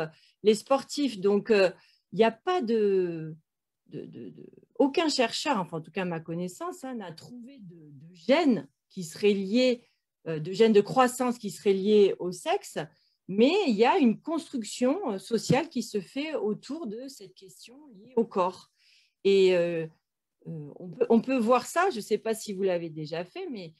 les sportifs. Donc, il n'y a pas aucun chercheur, enfin en tout cas à ma connaissance, n'a trouvé de gènes qui seraient liés, de gènes de croissance qui seraient liés au sexe, mais il y a une construction sociale qui se fait autour de cette question liée au corps. Et on peut voir ça, je ne sais pas si vous l'avez déjà fait, mais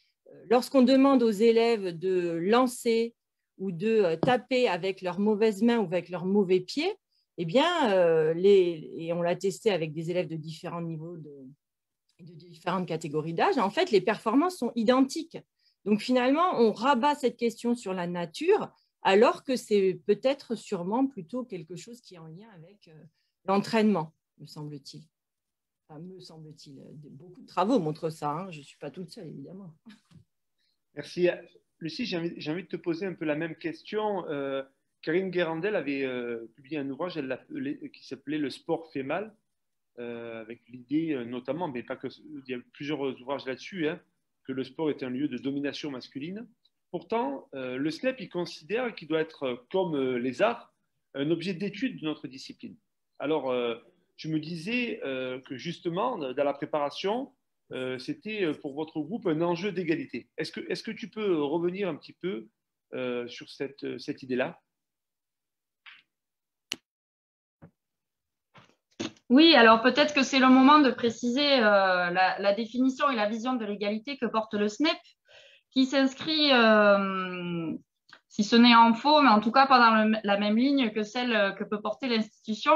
lorsqu'on demande aux élèves de lancer ou de taper avec leurs mauvaises mains ou avec leurs mauvais pieds, eh bien, et on l'a testé avec des élèves de différents niveaux, de différentes catégories d'âge, en fait, les performances sont identiques. Donc, finalement, on rabat cette question sur la nature, alors que c'est peut-être sûrement plutôt quelque chose qui est en lien avec l'entraînement, me semble-t-il. Enfin, me semble-t-il. Beaucoup de travaux montrent ça. Je ne suis pas toute seule, évidemment. Merci. Lucie, j'ai envie de te poser un peu la même question. Karine Guérandel avait publié un ouvrage qui s'appelait « Le sport fait mal », avec l'idée notamment, mais pas que, il y a plusieurs ouvrages là-dessus, que le sport est un lieu de domination masculine. Pourtant, le SNEP, il considère qu'il doit être, comme les arts, un objet d'étude de notre discipline. Alors, je me disais que justement, dans la préparation, c'était pour votre groupe un enjeu d'égalité. Est-ce que tu peux revenir un petit peu sur cette idée-là ? Oui, alors peut-être que c'est le moment de préciser la définition et la vision de l'égalité que porte le SNEP, qui s'inscrit, si ce n'est en faux, mais en tout cas pas dans la même ligne que celle que peut porter l'institution.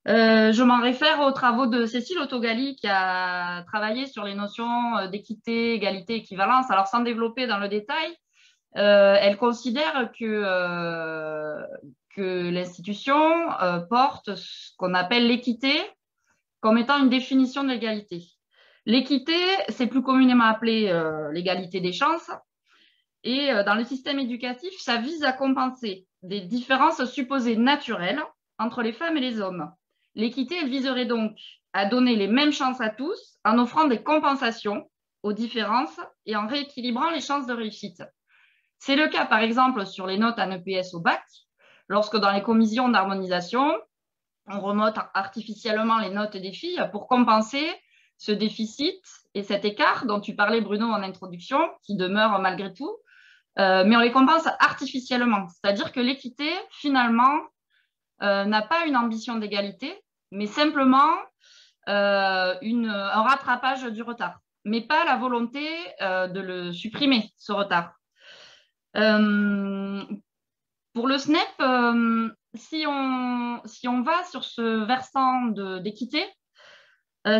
Je m'en réfère aux travaux de Cécile Autogali, qui a travaillé sur les notions d'équité, égalité, équivalence. Alors, sans développer dans le détail, elle considère que l'institution porte ce qu'on appelle l'équité comme étant une définition de l'égalité. L'équité, c'est plus communément appelé l'égalité des chances. Et dans le système éducatif, ça vise à compenser des différences supposées naturelles entre les femmes et les hommes. L'équité, elle viserait donc à donner les mêmes chances à tous en offrant des compensations aux différences et en rééquilibrant les chances de réussite. C'est le cas, par exemple, sur les notes en EPS au bac, lorsque dans les commissions d'harmonisation, on remonte artificiellement les notes des filles pour compenser ce déficit et cet écart dont tu parlais, Bruno, en introduction, qui demeure malgré tout, mais on les compense artificiellement. C'est-à-dire que l'équité, finalement, n'a pas une ambition d'égalité, mais simplement un rattrapage du retard, mais pas la volonté de le supprimer, ce retard. Pour le SNEP, si on va sur ce versant d'équité,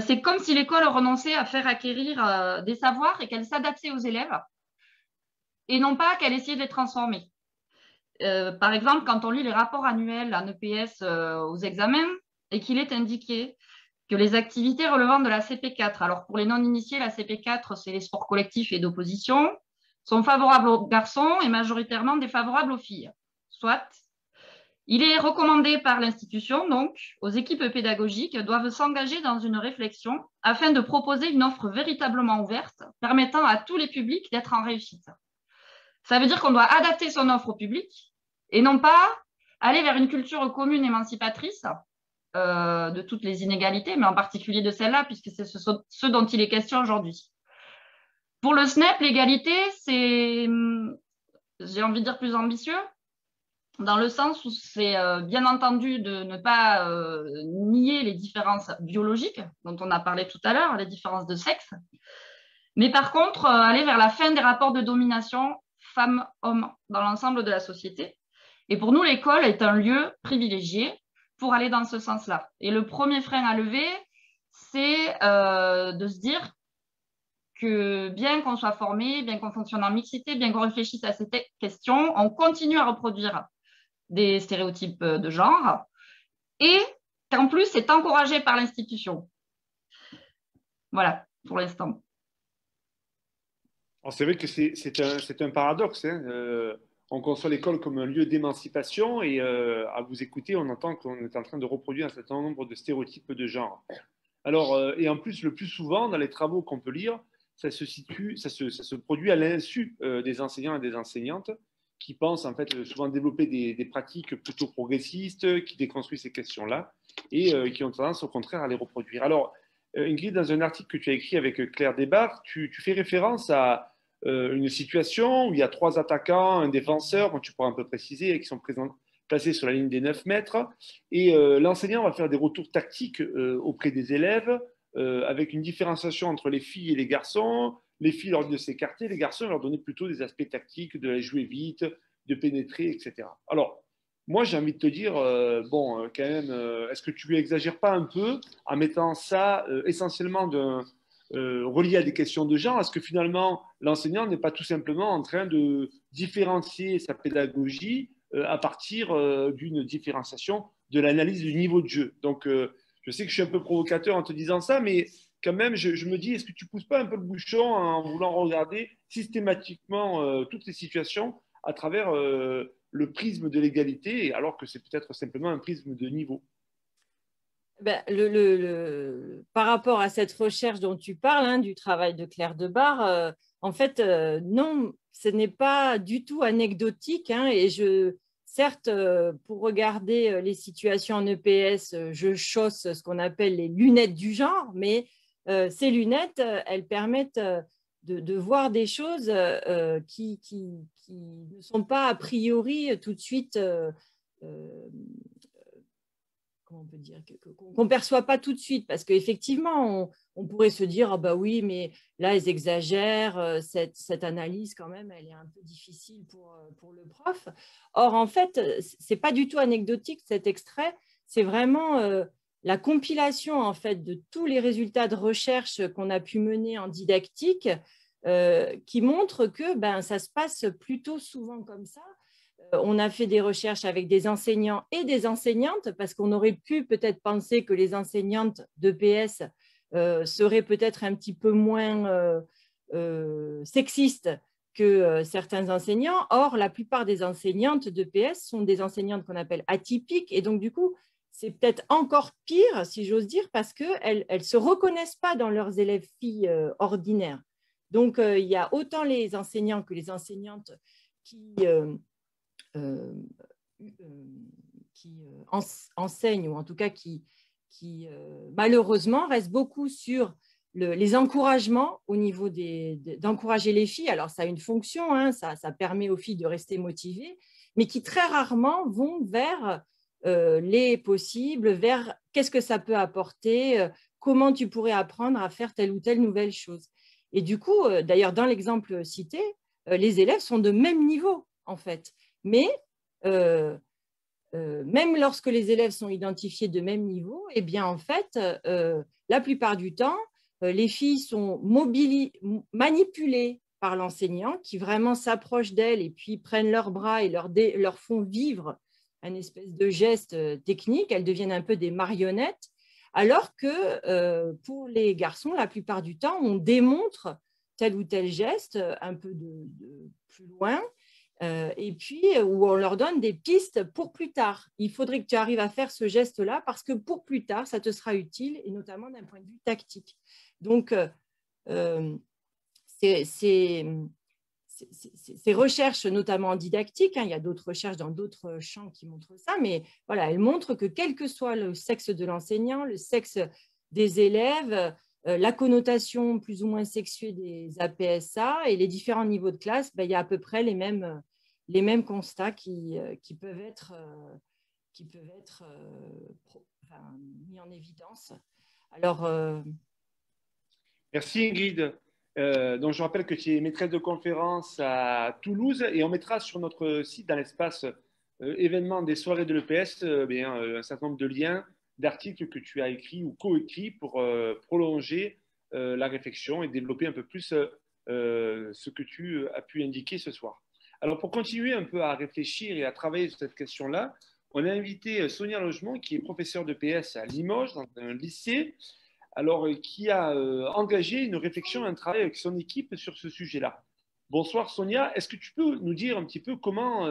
c'est comme si l'école renonçait à faire acquérir des savoirs et qu'elle s'adaptait aux élèves et non pas qu'elle essayait de les transformer. Par exemple, quand on lit les rapports annuels en EPS aux examens et qu'il est indiqué que les activités relevant de la CP4, alors pour les non-initiés, la CP4, c'est les sports collectifs et d'opposition, sont favorables aux garçons et majoritairement défavorables aux filles. Soit, il est recommandé par l'institution, donc, aux équipes pédagogiques doivent s'engager dans une réflexion afin de proposer une offre véritablement ouverte, permettant à tous les publics d'être en réussite. Ça veut dire qu'on doit adapter son offre au public et non pas aller vers une culture commune émancipatrice de toutes les inégalités, mais en particulier de celle-là, puisque c'est ce dont il est question aujourd'hui. Pour le SNEP, l'égalité, c'est, j'ai envie de dire, plus ambitieux, dans le sens où c'est bien entendu de ne pas nier les différences biologiques, dont on a parlé tout à l'heure, les différences de sexe, mais par contre, aller vers la fin des rapports de domination femmes-hommes dans l'ensemble de la société. Et pour nous, l'école est un lieu privilégié pour aller dans ce sens-là. Et le premier frein à lever, c'est de se dire que bien qu'on soit formé, bien qu'on fonctionne en mixité, bien qu'on réfléchisse à ces questions, on continue à reproduire des stéréotypes de genre et qu'en plus, c'est encouragé par l'institution. Voilà, pour l'instant. C'est vrai que c'est un paradoxe. Hein. On conçoit l'école comme un lieu d'émancipation et à vous écouter, on entend qu'on est en train de reproduire un certain nombre de stéréotypes de genre. Alors, et en plus, le plus souvent, dans les travaux qu'on peut lire, ça se produit à l'insu des enseignants et des enseignantes qui pensent en fait souvent développer des pratiques plutôt progressistes, qui déconstruisent ces questions-là et qui ont tendance au contraire à les reproduire. Alors, Ingrid, dans un article que tu as écrit avec Claire Desbarres, tu fais référence à une situation où il y a 3 attaquants, un défenseur, bon, tu pourras un peu préciser, qui sont placés sur la ligne des 9 mètres, et l'enseignant va faire des retours tactiques auprès des élèves, avec une différenciation entre les filles et les garçons. Les filles leur disent de s'écarter, les garçons leur donner plutôt des aspects tactiques, de la jouer vite, de pénétrer, etc. Alors, moi, j'ai envie de te dire, quand même, est-ce que tu exagères pas un peu en mettant ça essentiellement relié à des questions de genre? Est-ce que finalement, l'enseignant n'est pas tout simplement en train de différencier sa pédagogie à partir d'une différenciation de l'analyse du niveau de jeu? Donc, je sais que je suis un peu provocateur en te disant ça, mais quand même, je me dis, est-ce que tu ne pousses pas un peu le bouchon en voulant regarder systématiquement toutes les situations à travers le prisme de l'égalité, alors que c'est peut-être simplement un prisme de niveau? Ben, par rapport à cette recherche dont tu parles, hein, du travail de Claire Desbarres, en fait, non, ce n'est pas du tout anecdotique. Hein, et certes, pour regarder les situations en EPS, je chausse ce qu'on appelle les lunettes du genre, mais ces lunettes, elles permettent de voir des choses qui ne sont pas a priori tout de suite, comment on peut dire, qu'on ne perçoit pas tout de suite, parce qu'effectivement, on pourrait se dire, ah bah oui, mais là, ils exagèrent, cette analyse quand même, elle est un peu difficile pour le prof. Or, en fait, ce n'est pas du tout anecdotique cet extrait, c'est vraiment la compilation en fait, de tous les résultats de recherche qu'on a pu mener en didactique qui montrent que ça se passe plutôt souvent comme ça. On a fait des recherches avec des enseignants et des enseignantes parce qu'on aurait pu peut-être penser que les enseignantes d'EPS seraient peut-être un petit peu moins sexistes que certains enseignants. Or, la plupart des enseignantes d'EPS sont des enseignantes qu'on appelle atypiques et donc du coup, c'est peut-être encore pire, si j'ose dire, parce qu'elles ne se reconnaissent pas dans leurs élèves filles ordinaires. Donc, il y a autant les enseignants que les enseignantes qui enseignent, ou en tout cas qui malheureusement restent beaucoup sur les encouragements au niveau d'encourager les filles. Alors, ça a une fonction, hein, ça permet aux filles de rester motivées, mais qui très rarement vont vers les possibles, vers qu'est-ce que ça peut apporter, comment tu pourrais apprendre à faire telle ou telle nouvelle chose. Et du coup, d'ailleurs, dans l'exemple cité, les élèves sont de même niveau, en fait. Mais même lorsque les élèves sont identifiés de même niveau, eh bien, en fait, la plupart du temps, les filles sont manipulées par l'enseignant qui vraiment s'approche d'elles et puis prennent leurs bras et leur font vivre un espèce de geste technique. Elles deviennent un peu des marionnettes, alors que pour les garçons, la plupart du temps, on démontre tel ou tel geste un peu de plus loin, et puis où on leur donne des pistes pour plus tard. Il faudrait que tu arrives à faire ce geste-là parce que pour plus tard, ça te sera utile, et notamment d'un point de vue tactique. Donc, ces recherches, notamment en didactique, hein, il y a d'autres recherches dans d'autres champs qui montrent ça, mais voilà, elles montrent que quel que soit le sexe de l'enseignant, le sexe des élèves, la connotation plus ou moins sexuée des APSA et les différents niveaux de classe, ben, il y a à peu près les mêmes constats qui peuvent être mis en évidence. Alors, merci Ingrid. Donc je rappelle que tu es maîtresse de conférence à Toulouse et on mettra sur notre site, dans l'espace événements des soirées de l'EPS, un certain nombre de liens, d'articles que tu as écrits ou coécrits pour prolonger la réflexion et développer un peu plus ce que tu as pu indiquer ce soir. Alors pour continuer un peu à réfléchir et à travailler sur cette question-là, on a invité Sonia Logement, qui est professeure de PS à Limoges, dans un lycée, alors qui a engagé une réflexion, un travail avec son équipe sur ce sujet-là. Bonsoir Sonia, est-ce que tu peux nous dire un petit peu comment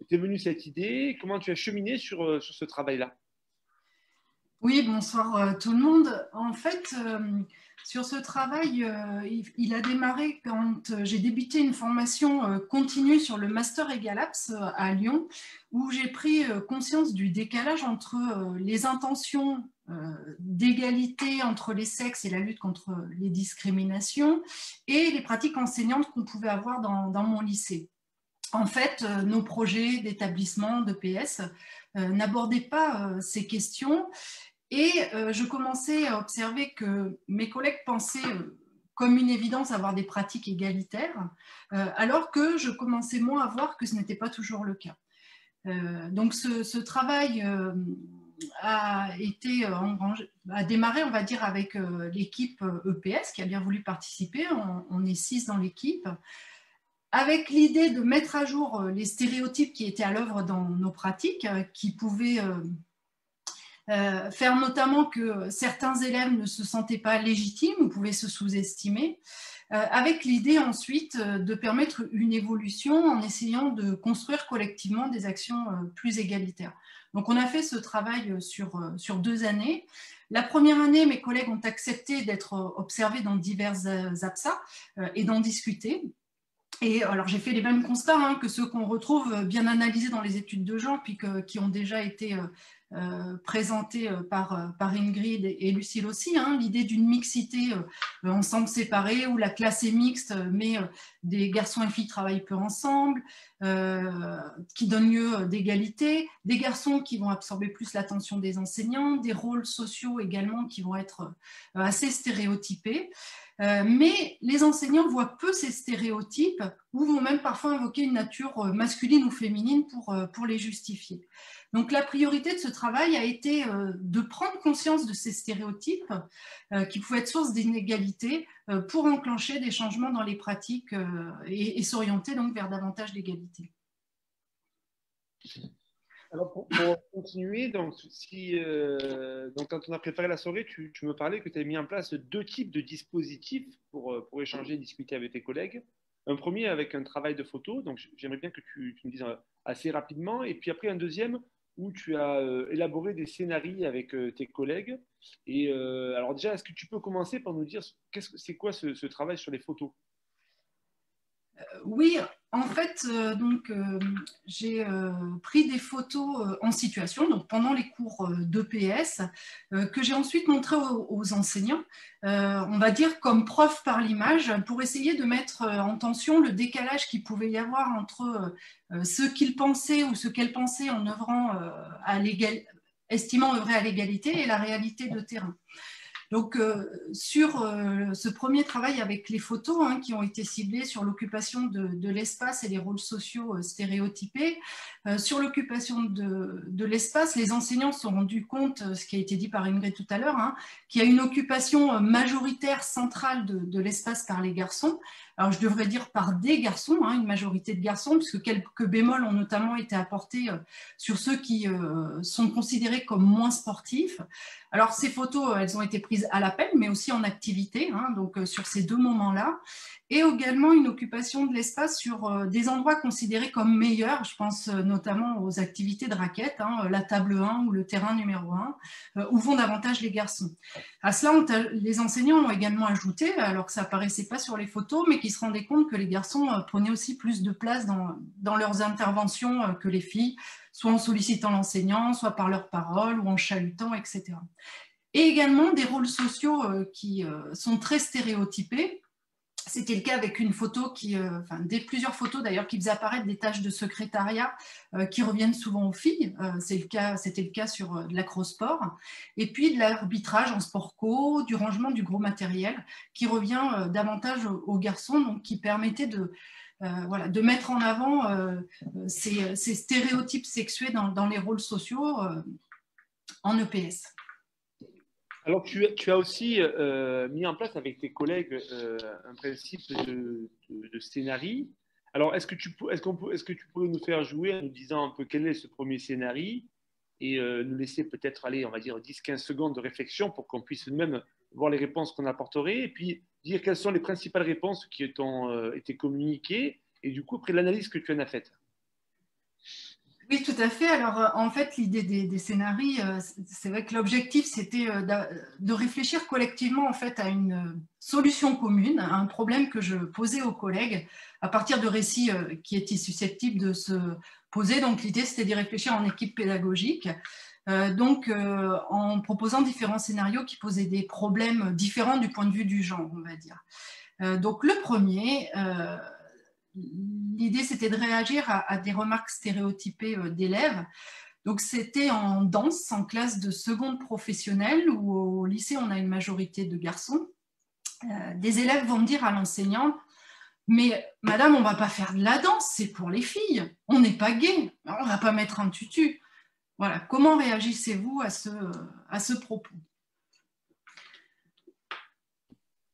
t'es venue cette idée, comment tu as cheminé sur ce travail-là? Oui, bonsoir tout le monde. En fait, sur ce travail, il a démarré quand j'ai débuté une formation continue sur le Master EgalApps à Lyon, où j'ai pris conscience du décalage entre les intentions d'égalité entre les sexes et la lutte contre les discriminations et les pratiques enseignantes qu'on pouvait avoir dans mon lycée. En fait, nos projets d'établissement, de PS, n'abordaient pas ces questions. Et je commençais à observer que mes collègues pensaient comme une évidence avoir des pratiques égalitaires, alors que je commençais moi à voir que ce n'était pas toujours le cas. Donc ce travail a démarré, on va dire, avec l'équipe EPS qui a bien voulu participer. On est 6 dans l'équipe, avec l'idée de mettre à jour les stéréotypes qui étaient à l'œuvre dans nos pratiques, qui pouvaient faire notamment que certains élèves ne se sentaient pas légitimes ou pouvaient se sous-estimer, avec l'idée ensuite de permettre une évolution en essayant de construire collectivement des actions plus égalitaires. Donc on a fait ce travail sur 2 années. La première année, mes collègues ont accepté d'être observés dans divers APSA et d'en discuter. Et alors j'ai fait les mêmes constats que ceux qu'on retrouve bien analysés dans les études de genre, puis qui ont déjà été présentés par Ingrid et Lucille aussi, l'idée d'une mixité ensemble séparés, où la classe est mixte, mais des garçons et filles travaillent peu ensemble, qui donne lieu d'égalité, des garçons qui vont absorber plus l'attention des enseignants, des rôles sociaux également qui vont être assez stéréotypés. Mais les enseignants voient peu ces stéréotypes ou vont même parfois invoquer une nature masculine ou féminine pour les justifier. Donc la priorité de ce travail a été de prendre conscience de ces stéréotypes qui pouvaient être source d'inégalité pour enclencher des changements dans les pratiques et s'orienter donc vers davantage d'égalité. Alors pour continuer, donc, quand on a préparé la soirée, tu me parlais que tu avais mis en place 2 types de dispositifs pour échanger et discuter avec tes collègues. Un premier avec un travail de photo, donc j'aimerais bien que tu me dises assez rapidement, et puis après un deuxième où tu as élaboré des scénarios avec tes collègues. Et alors déjà, est-ce que tu peux commencer par nous dire c'est quoi ce travail sur les photos? Oui, en fait, j'ai pris des photos en situation, donc pendant les cours d'EPS, que j'ai ensuite montré aux enseignants, on va dire comme preuve par l'image, pour essayer de mettre en tension le décalage qu'il pouvait y avoir entre ce qu'ils pensaient ou ce qu'elles pensaient en œuvrant estimant œuvrer à l'égalité et la réalité de terrain. Donc, sur ce premier travail avec les photos qui ont été ciblées sur l'occupation de l'espace et les rôles sociaux stéréotypés, sur l'occupation de l'espace, les enseignants se sont rendus compte, ce qui a été dit par Ingrid tout à l'heure, qu'il y a une occupation majoritaire centrale de l'espace par les garçons. Alors, je devrais dire par des garçons, une majorité de garçons, puisque quelques bémols ont notamment été apportés sur ceux qui sont considérés comme moins sportifs. Alors, ces photos, elles ont été prises à l'appel, mais aussi en activité, donc sur ces deux moments-là. Et également une occupation de l'espace sur des endroits considérés comme meilleurs. Je pense notamment aux activités de raquettes, la table 1 ou le terrain numéro 1, où vont davantage les garçons. À cela, les enseignants ont également ajouté, alors que ça apparaissait pas sur les photos, mais qui se rendaient compte que les garçons prenaient aussi plus de place dans leurs interventions que les filles, soit en sollicitant l'enseignant, soit par leurs paroles ou en chahutant, etc. Et également des rôles sociaux qui sont très stéréotypés. C'était le cas avec une photo plusieurs photos d'ailleurs qui faisaient apparaître des tâches de secrétariat qui reviennent souvent aux filles. C'était le cas sur de l'acrosport. Et puis de l'arbitrage en sport co, du rangement du gros matériel qui revient davantage aux garçons, donc qui permettait de mettre en avant ces stéréotypes sexués dans les rôles sociaux en EPS. Alors, tu as aussi mis en place avec tes collègues un principe de scénario. Alors, est-ce que tu pourrais nous faire jouer en nous disant un peu quel est ce premier scénario et nous laisser peut-être aller, on va dire, 10-15 secondes de réflexion pour qu'on puisse même voir les réponses qu'on apporterait et puis dire quelles sont les principales réponses qui t'ont été communiquées et du coup, après l'analyse que tu en as faite. Oui, tout à fait. Alors, en fait, l'idée des scénarios, c'est vrai que l'objectif, c'était de réfléchir collectivement en fait, à une solution commune, à un problème que je posais aux collègues à partir de récits qui étaient susceptibles de se poser. Donc, l'idée, c'était d'y réfléchir en équipe pédagogique, en proposant différents scénarios qui posaient des problèmes différents du point de vue du genre, on va dire. Donc, le premier... l'idée, c'était de réagir à des remarques stéréotypées d'élèves. Donc, c'était en danse, en classe de seconde professionnelle, où au lycée, on a une majorité de garçons. Des élèves vont dire à l'enseignant « Mais madame, on ne va pas faire de la danse, c'est pour les filles. On n'est pas gay, on ne va pas mettre un tutu. » Voilà, comment réagissez-vous à ce propos ?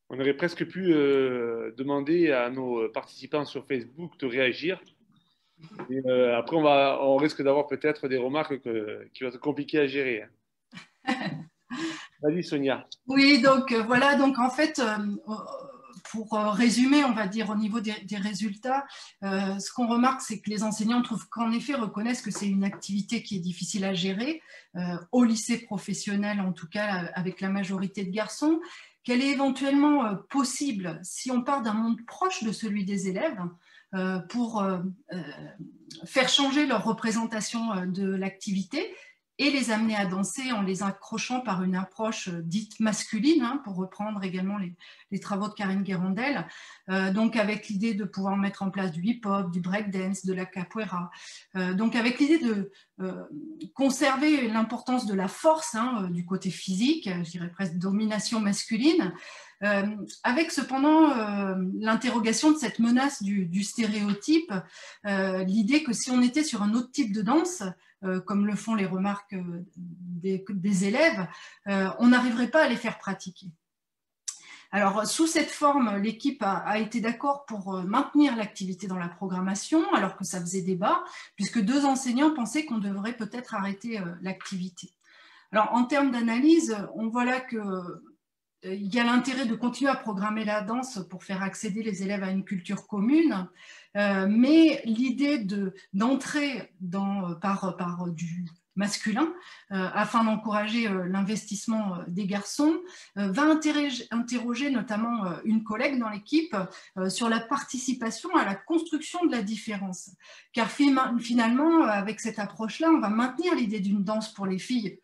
On aurait presque pu demander à nos participants sur Facebook de réagir. Et, après, on risque d'avoir peut-être des remarques qui vont être compliquées à gérer. Vas-y, Sonia. Oui, donc voilà. Donc en fait, pour résumer, on va dire au niveau des résultats, ce qu'on remarque, c'est que les enseignants trouvent qu'en effet reconnaissent que c'est une activité qui est difficile à gérer, au lycée professionnel en tout cas, avec la majorité de garçons, qu'elle est éventuellement possible si on part d'un monde proche de celui des élèves pour faire changer leur représentation de l'activité et les amener à danser en les accrochant par une approche dite masculine, pour reprendre également les travaux de Karine Guérandel, donc avec l'idée de pouvoir mettre en place du hip-hop, du breakdance, de la capoeira, donc avec l'idée de conserver l'importance de la force, du côté physique, je dirais presque domination masculine, avec cependant l'interrogation de cette menace du stéréotype, l'idée que si on était sur un autre type de danse, comme le font les remarques des élèves, on n'arriverait pas à les faire pratiquer. Alors, sous cette forme, l'équipe a été d'accord pour maintenir l'activité dans la programmation, alors que ça faisait débat, puisque 2 enseignants pensaient qu'on devrait peut-être arrêter l'activité. Alors, en termes d'analyse, on voit là que il y a l'intérêt de continuer à programmer la danse pour faire accéder les élèves à une culture commune, mais l'idée d'entrer par masculin afin d'encourager l'investissement des garçons, va interroger notamment une collègue dans l'équipe sur la participation à la construction de la différence. Car finalement, avec cette approche-là, on va maintenir l'idée d'une danse pour les filles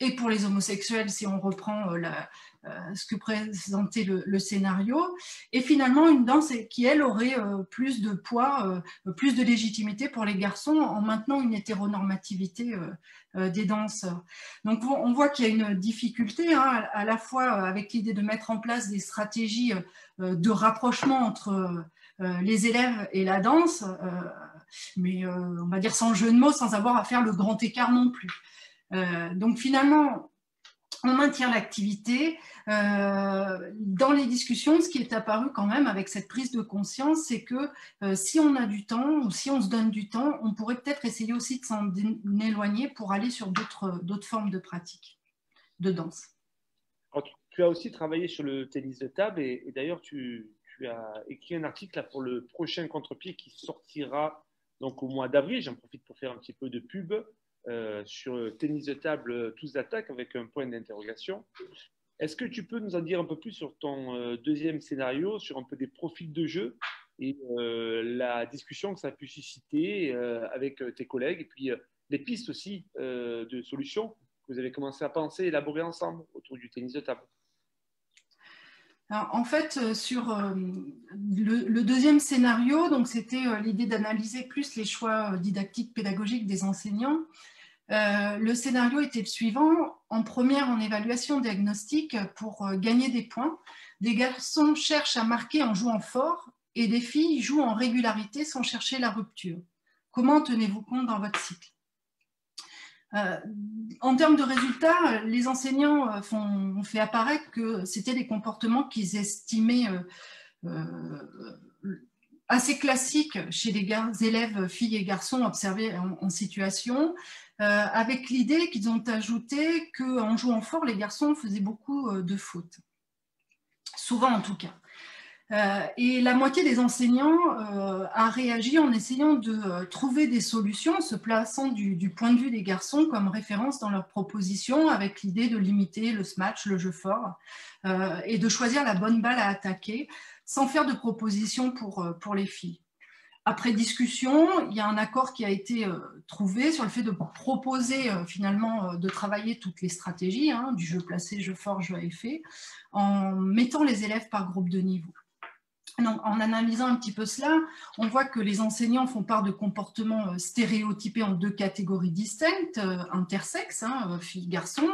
et pour les homosexuels, si on reprend ce que présentait le scénario, et finalement une danse qui, elle, aurait plus de poids, plus de légitimité pour les garçons en maintenant une hétéronormativité des danses. Donc on voit qu'il y a une difficulté, hein, à la fois avec l'idée de mettre en place des stratégies de rapprochement entre les élèves et la danse, mais on va dire sans jeu de mots, sans avoir à faire le grand écart non plus. Donc finalement, on maintient l'activité. Dans les discussions, ce qui est apparu quand même avec cette prise de conscience, c'est que si on a du temps ou si on se donne du temps, on pourrait peut-être essayer aussi de s'en éloigner pour aller sur d'autres formes de pratiques de danse. Alors, tu as aussi travaillé sur le tennis de table et d'ailleurs tu as écrit un article là, pour le prochain contre-pied qui sortira donc, au mois d'avril. J'en profite pour faire un petit peu de pub. Sur tennis de table, tous attaquent avec un point d'interrogation. Est-ce que tu peux nous en dire un peu plus sur ton deuxième scénario, sur un peu des profils de jeu et la discussion que ça a pu susciter avec tes collègues et puis les pistes aussi de solutions que vous avez commencé à penser, élaborer ensemble autour du tennis de table? Alors, en fait, sur le deuxième scénario, donc c'était l'idée d'analyser plus les choix didactiques, pédagogiques des enseignants. Le scénario était le suivant. En première, en évaluation diagnostique, pour gagner des points, des garçons cherchent à marquer en jouant fort et des filles jouent en régularité sans chercher la rupture. Comment tenez-vous compte dans votre cycle? En termes de résultats, les enseignants ont fait apparaître que c'était des comportements qu'ils estimaient assez classiques chez les élèves filles et garçons observés en situation, avec l'idée qu'ils ont ajouté qu'en jouant fort, les garçons faisaient beaucoup de fautes, souvent en tout cas. Et la moitié des enseignants a réagi en essayant de trouver des solutions, se plaçant du point de vue des garçons comme référence dans leurs propositions, avec l'idée de limiter le smash, le jeu fort, et de choisir la bonne balle à attaquer, sans faire de propositions pour les filles. Après discussion, il y a un accord qui a été trouvé sur le fait de proposer finalement de travailler toutes les stratégies, hein, du jeu placé, jeu fort, jeu à effet, en mettant les élèves par groupe de niveau. Donc, en analysant un petit peu cela, on voit que les enseignants font part de comportements stéréotypés en deux catégories distinctes, intersexes, hein, filles-garçons,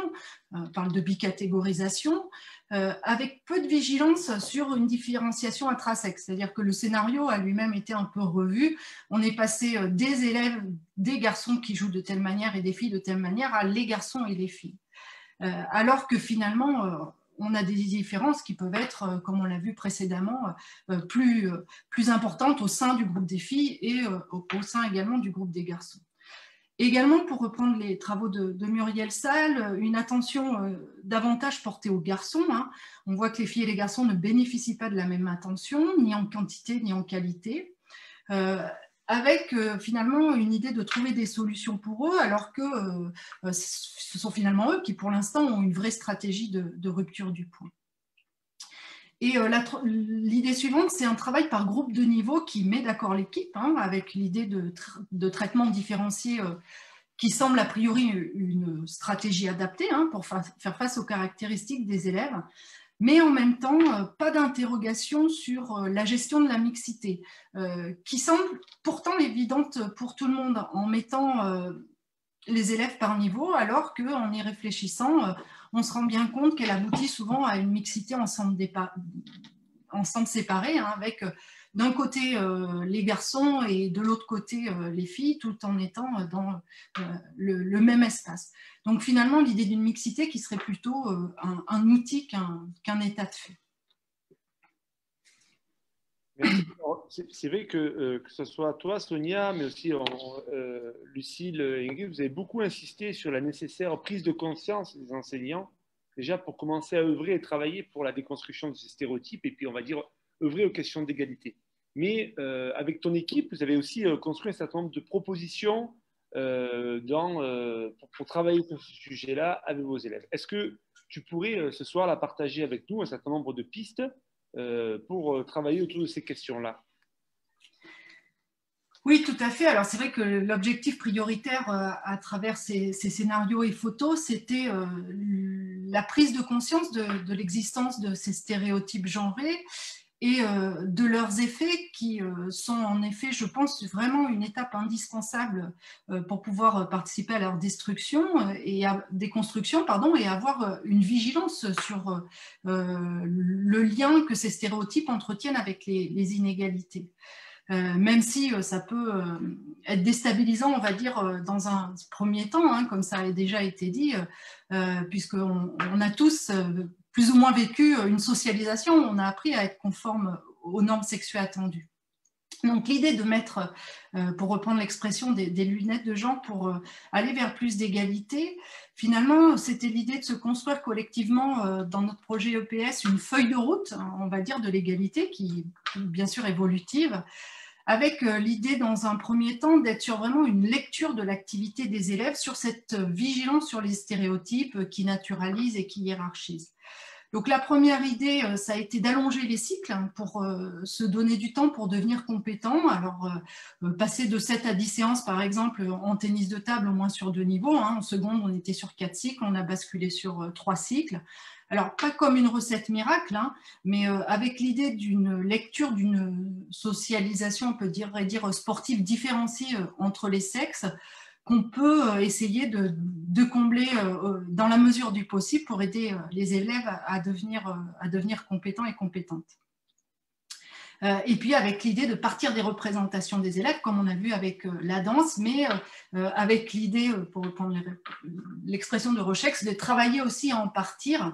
on parle de bicatégorisation, avec peu de vigilance sur une différenciation intrasexe, c'est-à-dire que le scénario a lui-même été un peu revu. On est passé des élèves, des garçons qui jouent de telle manière et des filles de telle manière à les garçons et les filles. Alors que finalement, on a des différences qui peuvent être, comme on l'a vu précédemment, plus importantes au sein du groupe des filles et au sein également du groupe des garçons. Également, pour reprendre les travaux de Muriel Salle, une attention davantage portée aux garçons, hein. On voit que les filles et les garçons ne bénéficient pas de la même attention, ni en quantité ni en qualité, avec finalement une idée de trouver des solutions pour eux, alors que ce sont finalement eux qui, pour l'instant, ont une vraie stratégie de rupture du point. Et l'idée suivante, c'est un travail par groupe de niveau qui met d'accord l'équipe, hein, avec l'idée de traitement différencié qui semble a priori une stratégie adaptée, hein, pour faire face aux caractéristiques des élèves, mais en même temps, pas d'interrogation sur la gestion de la mixité, qui semble pourtant évidente pour tout le monde en mettant les élèves par niveau, alors qu'en y réfléchissant, on se rend bien compte qu'elle aboutit souvent à une mixité ensemble séparés, hein, avec d'un côté les garçons et de l'autre côté les filles, tout en étant dans le même espace. Donc finalement, l'idée d'une mixité qui serait plutôt un outil qu'un état de fait. C'est vrai que ce soit toi, Sonia, mais aussi Lucille et Ingrid, vous avez beaucoup insisté sur la nécessaire prise de conscience des enseignants, déjà pour commencer à œuvrer et travailler pour la déconstruction de ces stéréotypes, et puis on va dire œuvrer aux questions d'égalité. Mais avec ton équipe, vous avez aussi construit un certain nombre de propositions pour travailler sur ce sujet-là avec vos élèves. Est-ce que tu pourrais ce soir là, partager avec nous un certain nombre de pistes pour travailler autour de ces questions-là? Oui, tout à fait. Alors, c'est vrai que l'objectif prioritaire à travers ces scénarios et photos, c'était la prise de conscience de l'existence de ces stéréotypes genrés et de leurs effets qui sont en effet, je pense, vraiment une étape indispensable pour pouvoir participer à leur destruction et à déconstruction, pardon, et avoir une vigilance sur le lien que ces stéréotypes entretiennent avec les inégalités. Même si ça peut être déstabilisant, on va dire, dans un premier temps, hein, comme ça a déjà été dit, puisqu'on a tous plus ou moins vécu une socialisation, on a appris à être conforme aux normes sexuelles attendues. Donc l'idée de mettre, pour reprendre l'expression, des lunettes de genre pour aller vers plus d'égalité, finalement, c'était l'idée de se construire collectivement dans notre projet EPS une feuille de route, on va dire, de l'égalité, qui est bien sûr évolutive, avec l'idée dans un premier temps d'être sur vraiment une lecture de l'activité des élèves, sur cette vigilance sur les stéréotypes qui naturalisent et qui hiérarchisent. Donc la première idée, ça a été d'allonger les cycles pour se donner du temps pour devenir compétent. Alors passer de 7 à 10 séances par exemple en tennis de table au moins sur 2 niveaux. Hein. En seconde, on était sur 4 cycles, on a basculé sur 3 cycles. Alors pas comme une recette miracle, hein, mais avec l'idée d'une lecture, d'une socialisation, on peut dire sportive différenciée entre les sexes, qu'on peut essayer de combler dans la mesure du possible pour aider les élèves à devenir compétents et compétentes. Et puis avec l'idée de partir des représentations des élèves, comme on a vu avec la danse, mais avec l'idée, pour reprendre l'expression de Rochex, de travailler aussi à en partir,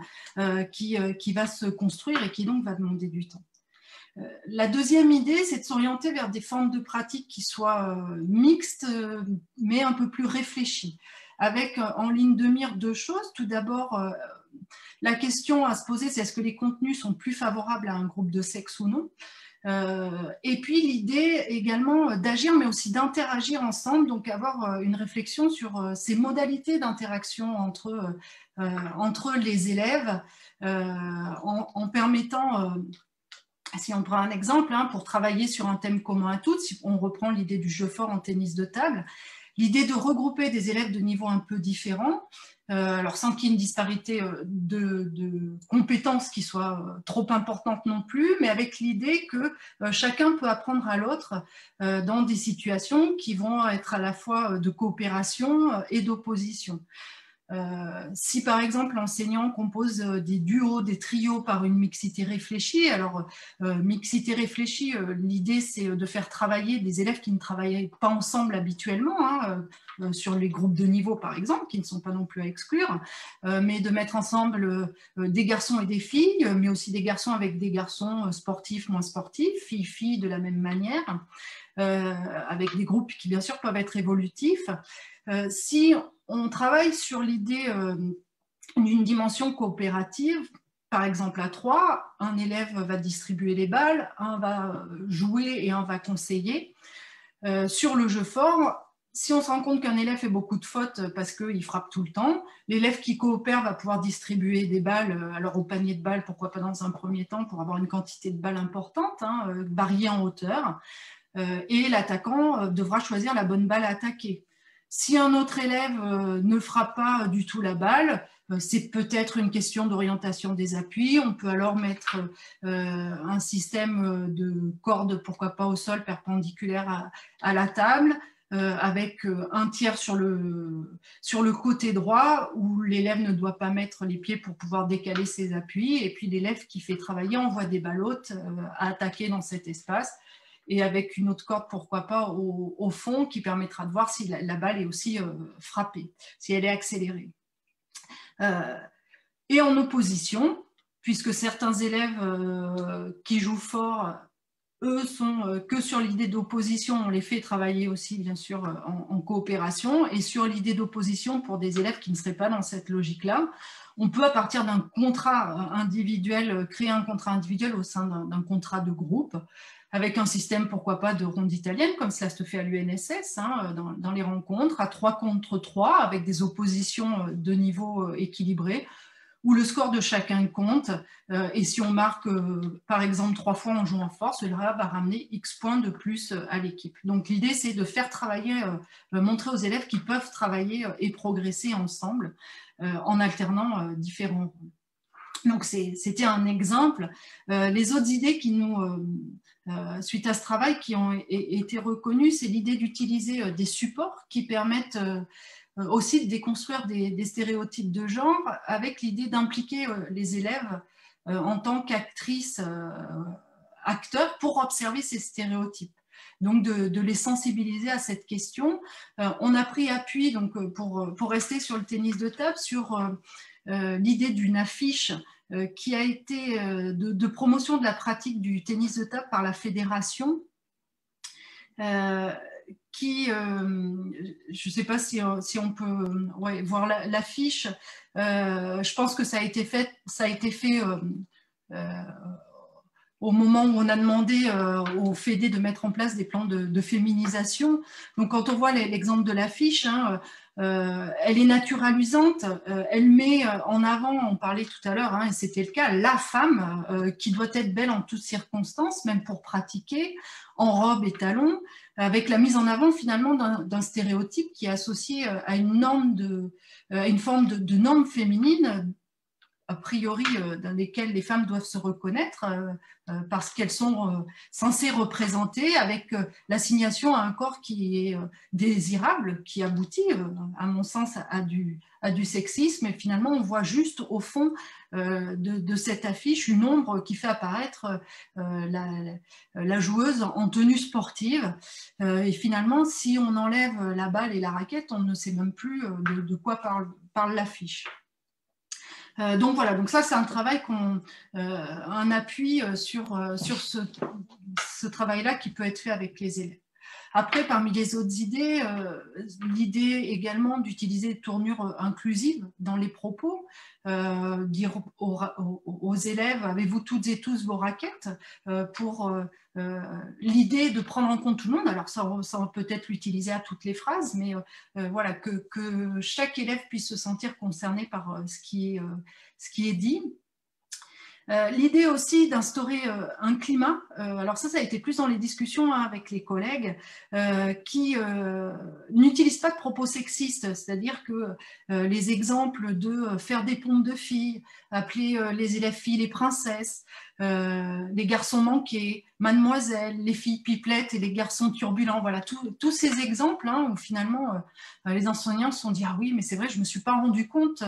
qui va se construire et qui donc va demander du temps. La deuxième idée, c'est de s'orienter vers des formes de pratique qui soient mixtes, mais un peu plus réfléchies, avec en ligne de mire 2 choses. Tout d'abord, la question à se poser, c'est est-ce que les contenus sont plus favorables à un groupe de sexe ou non ? Et puis l'idée également d'agir, mais aussi d'interagir ensemble, donc avoir une réflexion sur ces modalités d'interaction entre les élèves, en permettant... Si on prend un exemple, hein, pour travailler sur un thème commun à toutes, si on reprend l'idée du jeu fort en tennis de table, l'idée de regrouper des élèves de niveaux un peu différents, alors sans qu'il y ait une disparité de compétences qui soit trop importante non plus, mais avec l'idée que chacun peut apprendre à l'autre dans des situations qui vont être à la fois de coopération et d'opposition. Si par exemple l'enseignant compose des duos, des trios par une mixité réfléchie, alors mixité réfléchie, l'idée c'est de faire travailler des élèves qui ne travaillent pas ensemble habituellement, hein, sur les groupes de niveau par exemple, qui ne sont pas non plus à exclure, mais de mettre ensemble des garçons et des filles, mais aussi des garçons avec des garçons sportifs, moins sportifs, filles-filles de la même manière, avec des groupes qui bien sûr peuvent être évolutifs. Si on travaille sur l'idée d'une dimension coopérative, par exemple à 3, un élève va distribuer les balles, un va jouer et un va conseiller. Sur le jeu fort, si on se rend compte qu'un élève fait beaucoup de fautes parce qu'il frappe tout le temps, l'élève qui coopère va pouvoir distribuer des balles, alors au panier de balles, pourquoi pas dans un premier temps, pour avoir une quantité de balles importante, hein, variée en hauteur, et l'attaquant devra choisir la bonne balle à attaquer. Si un autre élève ne frappe pas du tout la balle, c'est peut-être une question d'orientation des appuis. On peut alors mettre un système de cordes, pourquoi pas au sol, perpendiculaire à la table, avec un tiers sur le côté droit où l'élève ne doit pas mettre les pieds pour pouvoir décaler ses appuis. Et puis l'élève qui fait travailler envoie des balles hautes à attaquer dans cet espace. Et avec une autre corde, pourquoi pas, au fond, qui permettra de voir si la balle est aussi frappée, si elle est accélérée. Et en opposition, puisque certains élèves qui jouent fort, eux, sont que sur l'idée d'opposition, on les fait travailler aussi, bien sûr, en coopération, et sur l'idée d'opposition pour des élèves qui ne seraient pas dans cette logique-là, On peut, à partir d'un contrat individuel, créer un contrat individuel au sein d'un contrat de groupe, avec un système, pourquoi pas, de ronde italienne, comme cela se fait à l'UNSS, hein, dans les rencontres, à 3 contre 3, avec des oppositions de niveau équilibré, où le score de chacun compte, et si on marque, par exemple, 3 fois en jouant force, cela va ramener X points de plus à l'équipe. Donc l'idée, c'est de faire travailler, montrer aux élèves qu'ils peuvent travailler et progresser ensemble, en alternant différents rôles. Donc c'était un exemple. Les autres idées qui nous... suite à ce travail, qui ont été reconnues, c'est l'idée d'utiliser des supports qui permettent aussi de déconstruire des stéréotypes de genre, avec l'idée d'impliquer les élèves en tant qu'actrices, acteurs, pour observer ces stéréotypes. Donc de les sensibiliser à cette question. On a pris appui, donc, pour rester sur le tennis de table, sur l'idée d'une affiche qui a été de promotion de la pratique du tennis de table par la fédération, qui, je ne sais pas si on peut voir l'affiche, je pense que ça a été fait au moment où on a demandé aux fédés de mettre en place des plans de féminisation. Donc quand on voit l'exemple de l'affiche, hein, elle est naturalisante, elle met en avant, on parlait tout à l'heure, hein, et c'était le cas, la femme qui doit être belle en toutes circonstances, même pour pratiquer, en robe et talons, avec la mise en avant finalement d'un stéréotype qui est associé à une norme une forme de norme féminine, a priori dans lesquelles les femmes doivent se reconnaître parce qu'elles sont censées représenter, avec l'assignation à un corps qui est désirable, qui aboutit, à mon sens, à du sexisme. Et finalement, on voit juste au fond de cette affiche une ombre qui fait apparaître la joueuse en tenue sportive. Et finalement, si on enlève la balle et la raquette, on ne sait même plus de quoi parle l'affiche. Donc voilà, donc ça c'est un travail un appui sur ce travail-là qui peut être fait avec les élèves. Après, parmi les autres idées, l'idée également d'utiliser des tournures inclusives dans les propos, dire aux élèves, avez-vous toutes et tous vos raquettes, pour l'idée de prendre en compte tout le monde. Alors ça on peut être l'utiliser à toutes les phrases, mais voilà, que chaque élève puisse se sentir concerné par ce qui est dit. L'idée aussi d'instaurer un climat, alors ça a été plus dans les discussions avec les collègues, qui n'utilisent pas de propos sexistes, c'est-à-dire que les exemples de faire des pompes de filles, appeler les élèves filles les princesses, les garçons manqués, mademoiselle, les filles pipelettes et les garçons turbulents, voilà, tous ces exemples, hein, où finalement les enseignants se sont dit « Ah oui, mais c'est vrai, je ne me suis pas rendu compte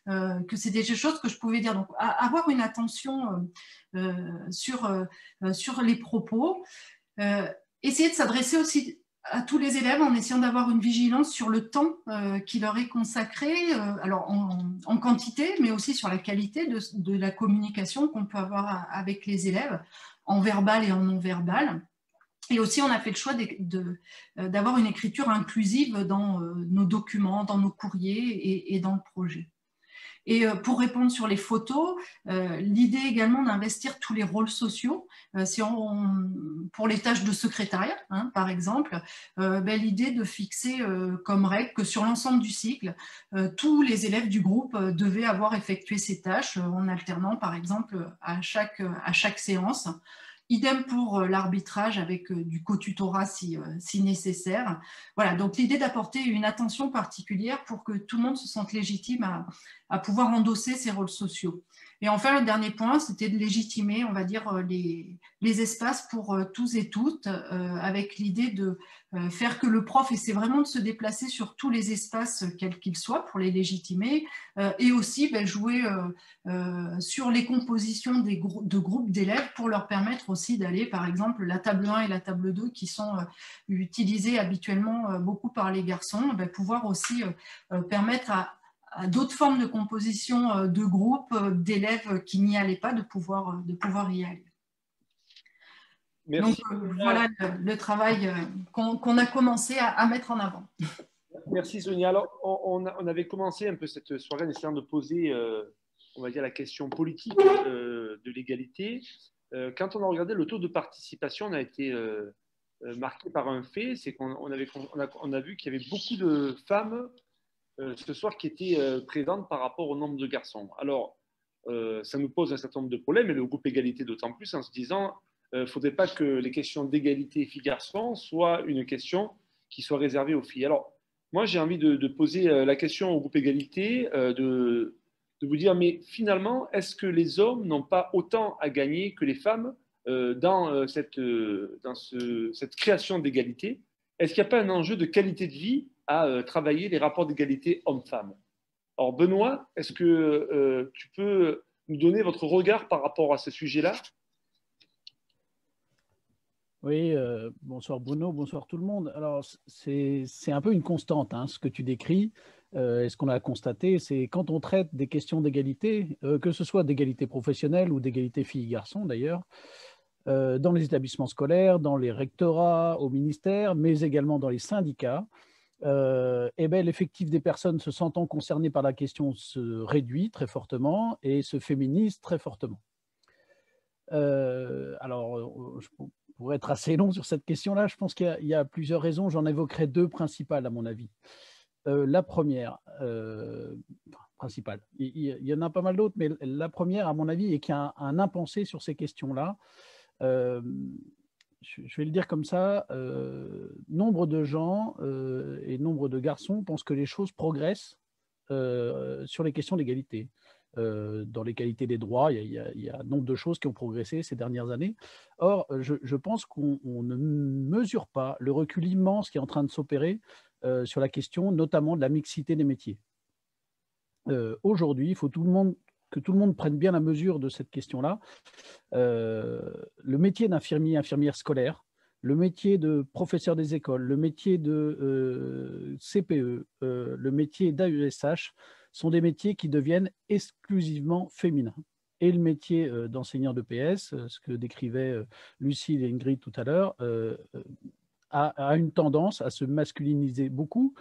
que c'était des choses que je pouvais dire ». Donc avoir une attention sur les propos, essayer de s'adresser aussi à tous les élèves en essayant d'avoir une vigilance sur le temps qui leur est consacré, alors en quantité, mais aussi sur la qualité de la communication qu'on peut avoir avec les élèves, en verbal et en non-verbal. Et aussi, on a fait le choix d'avoir une écriture inclusive dans nos documents, dans nos courriers et dans le projet. Et pour répondre sur les photos, l'idée également d'investir tous les rôles sociaux. Pour les tâches de secrétariat, hein, par exemple, l'idée de fixer comme règle que sur l'ensemble du cycle, tous les élèves du groupe devaient avoir effectué ces tâches en alternant, par exemple, à chaque séance. Idem pour l'arbitrage avec du co-tutorat si nécessaire. Voilà, donc l'idée d'apporter une attention particulière pour que tout le monde se sente légitime à pouvoir endosser ces rôles sociaux. Et enfin, le dernier point, c'était de légitimer, on va dire, les espaces pour tous et toutes, avec l'idée de faire que le prof essaie vraiment de se déplacer sur tous les espaces, quels qu'ils soient, pour les légitimer, et aussi jouer sur les compositions de groupes d'élèves pour leur permettre aussi d'aller, par exemple, la table 1 et la table 2, qui sont utilisées habituellement beaucoup par les garçons, pouvoir aussi permettre à d'autres formes de composition de groupes d'élèves qui n'y allaient pas de pouvoir y aller. Merci. Donc voilà le travail qu'on a commencé à mettre en avant. Merci Sonia. Alors on avait commencé un peu cette soirée en essayant de poser on va dire, la question politique de l'égalité. Quand on a regardé le taux de participation, on a été marqué par un fait, c'est qu'on a vu qu'il y avait beaucoup de femmes ce soir qui étaient présentes par rapport au nombre de garçons. Alors, ça nous pose un certain nombre de problèmes, et le groupe égalité d'autant plus, en se disant il ne faudrait pas que les questions d'égalité filles-garçons soient une question qui soit réservée aux filles. Alors, moi, j'ai envie de poser la question au groupe égalité, de vous dire, mais finalement, est-ce que les hommes n'ont pas autant à gagner que les femmes dans cette création d'égalité? Est-ce qu'il n'y a pas un enjeu de qualité de vie à travailler les rapports d'égalité hommes-femmes? Alors, Benoît, est-ce que tu peux nous donner votre regard par rapport à ce sujet-là? Oui, bonsoir Bruno, bonsoir tout le monde. Alors, c'est un peu une constante, hein, ce que tu décris. Et ce qu'on a constaté, c'est quand on traite des questions d'égalité, que ce soit d'égalité professionnelle ou d'égalité filles-garçons d'ailleurs, dans les établissements scolaires, dans les rectorats, au ministère, mais également dans les syndicats, eh ben, l'effectif des personnes se sentant concernées par la question se réduit très fortement et se féminise très fortement. Alors, pour être assez long sur cette question-là, je pense qu'il y a plusieurs raisons. J'en évoquerai deux principales, à mon avis. La première, principale, il y en a pas mal d'autres, mais la première, à mon avis, est qu'il y a un impensé sur ces questions-là. Je vais le dire comme ça, nombre de gens et nombre de garçons pensent que les choses progressent sur les questions d'égalité. Dans l'égalité des droits, il y a un nombre de choses qui ont progressé ces dernières années. Or, je pense qu'on ne mesure pas le recul immense qui est en train de s'opérer sur la question notamment de la mixité des métiers. Aujourd'hui, il faut que tout le monde prenne bien la mesure de cette question-là. Le métier d'infirmier, infirmière scolaire, le métier de professeur des écoles, le métier de CPE, le métier d'AESH sont des métiers qui deviennent exclusivement féminins. Et le métier d'enseignant de PS, ce que décrivaient Lucille et Ingrid tout à l'heure, a une tendance à se masculiniser beaucoup.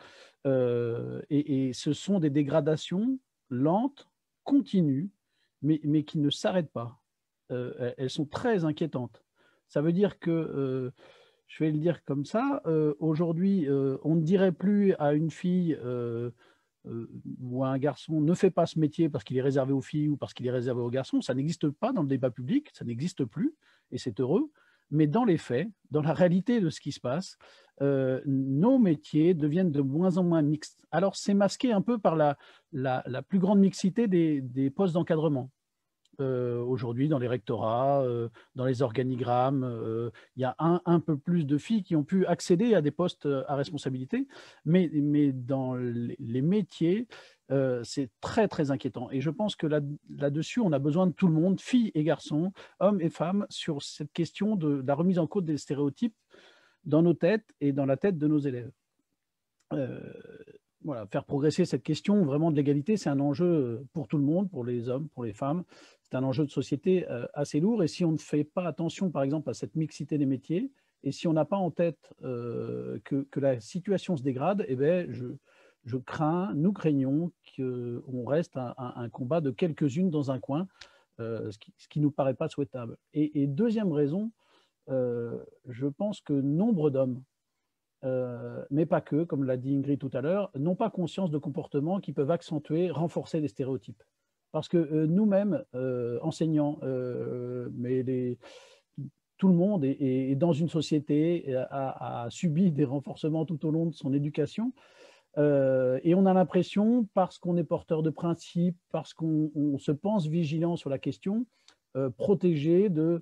Et ce sont des dégradations lentes, continues, mais qui ne s'arrêtent pas. Elles sont très inquiétantes. Ça veut dire que, je vais le dire comme ça, aujourd'hui, on ne dirait plus à une fille ou à un garçon ne fait pas ce métier parce qu'il est réservé aux filles ou parce qu'il est réservé aux garçons. Ça n'existe pas dans le débat public, ça n'existe plus, et c'est heureux. Mais dans les faits, dans la réalité de ce qui se passe, nos métiers deviennent de moins en moins mixtes. Alors, c'est masqué un peu par la plus grande mixité des postes d'encadrement. Aujourd'hui, dans les rectorats, dans les organigrammes, il y a un peu plus de filles qui ont pu accéder à des postes à responsabilité, mais dans les métiers, c'est très, très inquiétant. Et je pense que là-dessus, on a besoin de tout le monde, filles et garçons, hommes et femmes, sur cette question de la remise en cause des stéréotypes dans nos têtes et dans la tête de nos élèves. Voilà, faire progresser cette question vraiment de l'égalité, c'est un enjeu pour tout le monde, pour les hommes, pour les femmes. C'est un enjeu de société assez lourd. Et si on ne fait pas attention, par exemple, à cette mixité des métiers, et si on n'a pas en tête que la situation se dégrade, eh bien, nous craignons qu'on reste un combat de quelques-unes dans un coin, ce qui ne nous paraît pas souhaitable. Et deuxième raison, je pense que nombre d'hommes, mais pas que, comme l'a dit Ingrid tout à l'heure, n'ont pas conscience de comportements qui peuvent accentuer, renforcer les stéréotypes. Parce que nous-mêmes, enseignants, tout le monde est dans une société, a subi des renforcements tout au long de son éducation, et on a l'impression, parce qu'on est porteur de principes, parce qu'on se pense vigilant sur la question, protégé de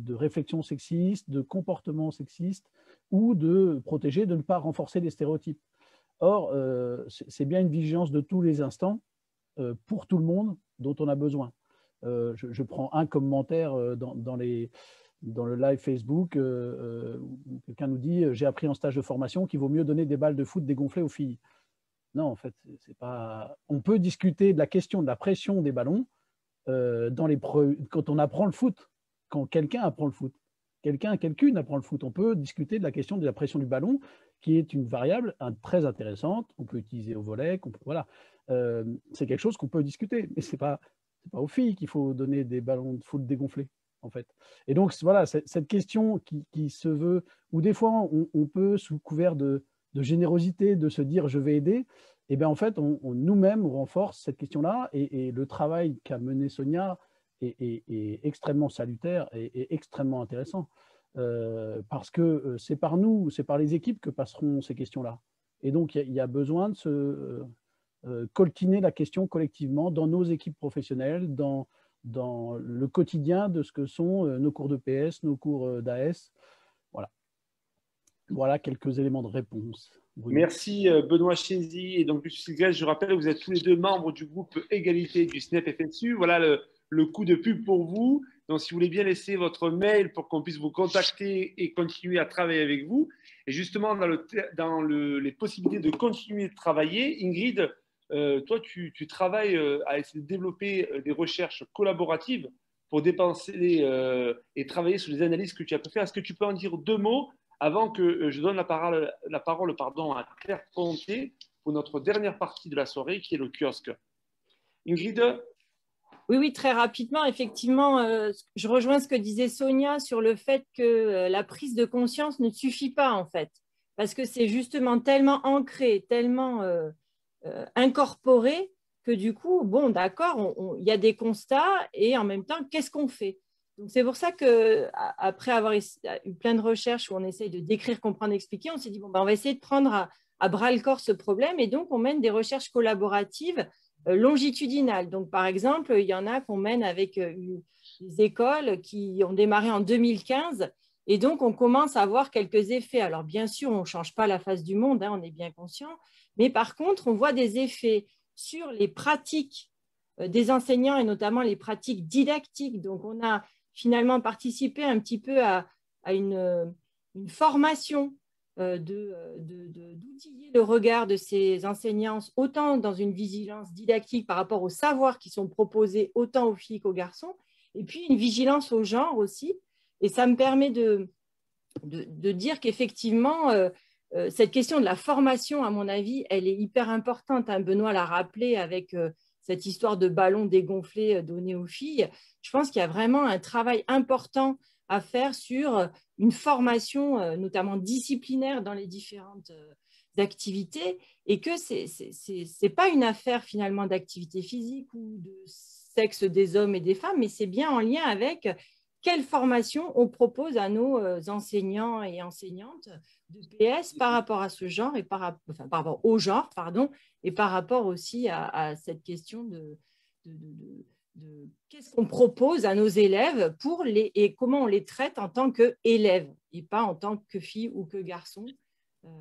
réflexions sexistes, de comportements sexistes, ou de protéger de ne pas renforcer les stéréotypes. Or, c'est bien une vigilance de tous les instants, pour tout le monde, dont on a besoin. Je prends un commentaire dans le live Facebook, où quelqu'un nous dit « J'ai appris en stage de formation qu'il vaut mieux donner des balles de foot dégonflées aux filles ». Non, en fait, c'est pas... On peut discuter de la question de la pression des ballons quand on apprend le foot, quand quelqu'un apprend le foot. quelqu'une apprend le foot. On peut discuter de la question de la pression du ballon, qui est une variable très intéressante. On peut utiliser au volley, voilà. C'est quelque chose qu'on peut discuter, mais c'est pas aux filles qu'il faut donner des ballons de foot dégonflés, en fait. Et donc, voilà, cette question qui se veut, où des fois, on peut, sous couvert de générosité, de se dire « je vais aider », et bien en fait, nous-mêmes, on renforce cette question-là, et le travail qu'a mené Sonia est extrêmement salutaire et extrêmement intéressant, parce que c'est par nous, c'est par les équipes que passeront ces questions-là. Et donc, il y a besoin de se coltiner la question collectivement dans nos équipes professionnelles, dans le quotidien de ce que sont nos cours de PS, nos cours d'AS. Voilà quelques éléments de réponse. Merci Benoît Chézy et donc Lucie Grèce. Je rappelle, vous êtes tous les deux membres du groupe Égalité du SNEP FSU. Voilà le coup de pub pour vous. Donc, si vous voulez bien laisser votre mail pour qu'on puisse vous contacter et continuer à travailler avec vous. Et justement, dans les possibilités de continuer de travailler, Ingrid, toi, tu travailles à essayer de développer des recherches collaboratives pour dépenser et travailler sur les analyses que tu as pu faire. Est-ce que tu peux en dire 2 mots avant que je donne la parole à Claire Ponté pour notre dernière partie de la soirée, qui est le kiosque. Ingrid? Oui, très rapidement. Effectivement, je rejoins ce que disait Sonia sur le fait que la prise de conscience ne suffit pas, en fait, parce que c'est justement tellement ancré, tellement incorporé que du coup, bon, d'accord, il y a des constats et en même temps, qu'est-ce qu'on fait? Donc, c'est pour ça qu'après avoir eu plein de recherches où on essaye de décrire, comprendre, expliquer, on s'est dit, bon, ben, on va essayer de prendre à bras-le-corps ce problème et donc on mène des recherches collaboratives longitudinales. Donc, par exemple, il y en a qu'on mène avec des écoles qui ont démarré en 2015 et donc on commence à voir quelques effets. Alors, bien sûr, on ne change pas la face du monde, hein, on est bien conscient, mais par contre, on voit des effets sur les pratiques des enseignants et notamment les pratiques didactiques. Donc, on a finalement participé un petit peu à une formation d'outiller le regard de ces enseignants, autant dans une vigilance didactique par rapport aux savoirs qui sont proposés autant aux filles qu'aux garçons, et puis une vigilance au genre aussi. Et ça me permet de dire qu'effectivement, cette question de la formation, à mon avis, elle est hyper importante. Hein. Benoît l'a rappelé avec cette histoire de ballon dégonflé donné aux filles. Je pense qu'il y a vraiment un travail important à faire sur une formation, notamment disciplinaire, dans les différentes activités, et que ce n'est pas une affaire finalement d'activité physique ou de sexe des hommes et des femmes, mais c'est bien en lien avec quelle formation on propose à nos enseignants et enseignantes de PS par rapport à ce genre, et par rapport au genre, pardon, et par rapport aussi à cette question de qu'est-ce qu'on propose à nos élèves et comment on les traite en tant qu'élèves et pas en tant que filles ou que garçons, pour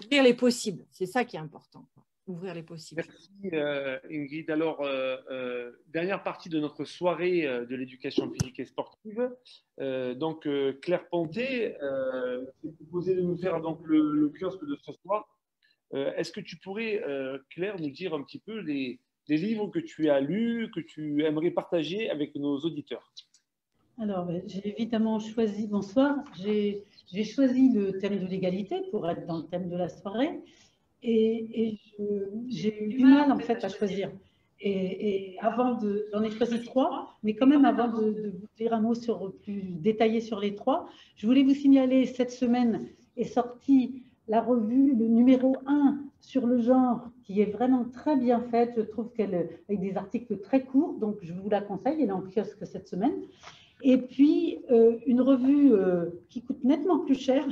ouvrir les possibles. C'est ça qui est important, ouvrir les possibles. Merci Ingrid. Alors, dernière partie de notre soirée de l'éducation physique et sportive. Donc, Claire Ponté s'est proposée de nous faire donc, le kiosque de ce soir. Est-ce que tu pourrais, Claire, nous dire un petit peu les livres que tu as lus, que tu aimerais partager avec nos auditeurs? Alors, j'ai évidemment choisi, bonsoir, j'ai choisi le thème de l'égalité pour être dans le thème de la soirée et j'ai eu du mal en fait à choisir. Et avant j'en ai choisi 3, mais quand même avant de vous dire un mot plus détaillé sur les 3, je voulais vous signaler, cette semaine est sortie la revue, le numéro 1 sur le genre, qui est vraiment très bien faite. Je trouve qu'elle, avec des articles très courts, donc je vous la conseille, elle est en kiosque cette semaine. Et puis, une revue qui coûte nettement plus cher,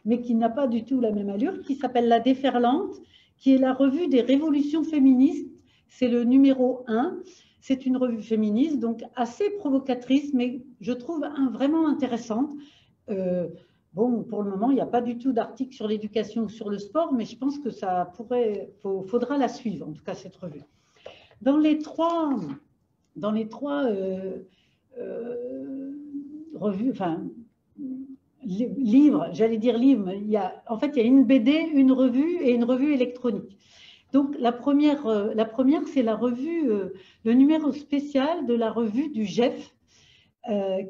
mais qui n'a pas du tout la même allure, qui s'appelle La Déferlante, qui est la revue des révolutions féministes. C'est le numéro 1. C'est une revue féministe, donc assez provocatrice, mais je trouve vraiment intéressante. Bon, pour le moment, il n'y a pas du tout d'article sur l'éducation ou sur le sport, mais je pense que ça faudra la suivre, en tout cas cette revue. Dans les trois revues, enfin livres, j'allais dire livres, en fait, il y a une BD, une revue et une revue électronique. Donc la première c'est la revue, le numéro spécial de la revue du GEF,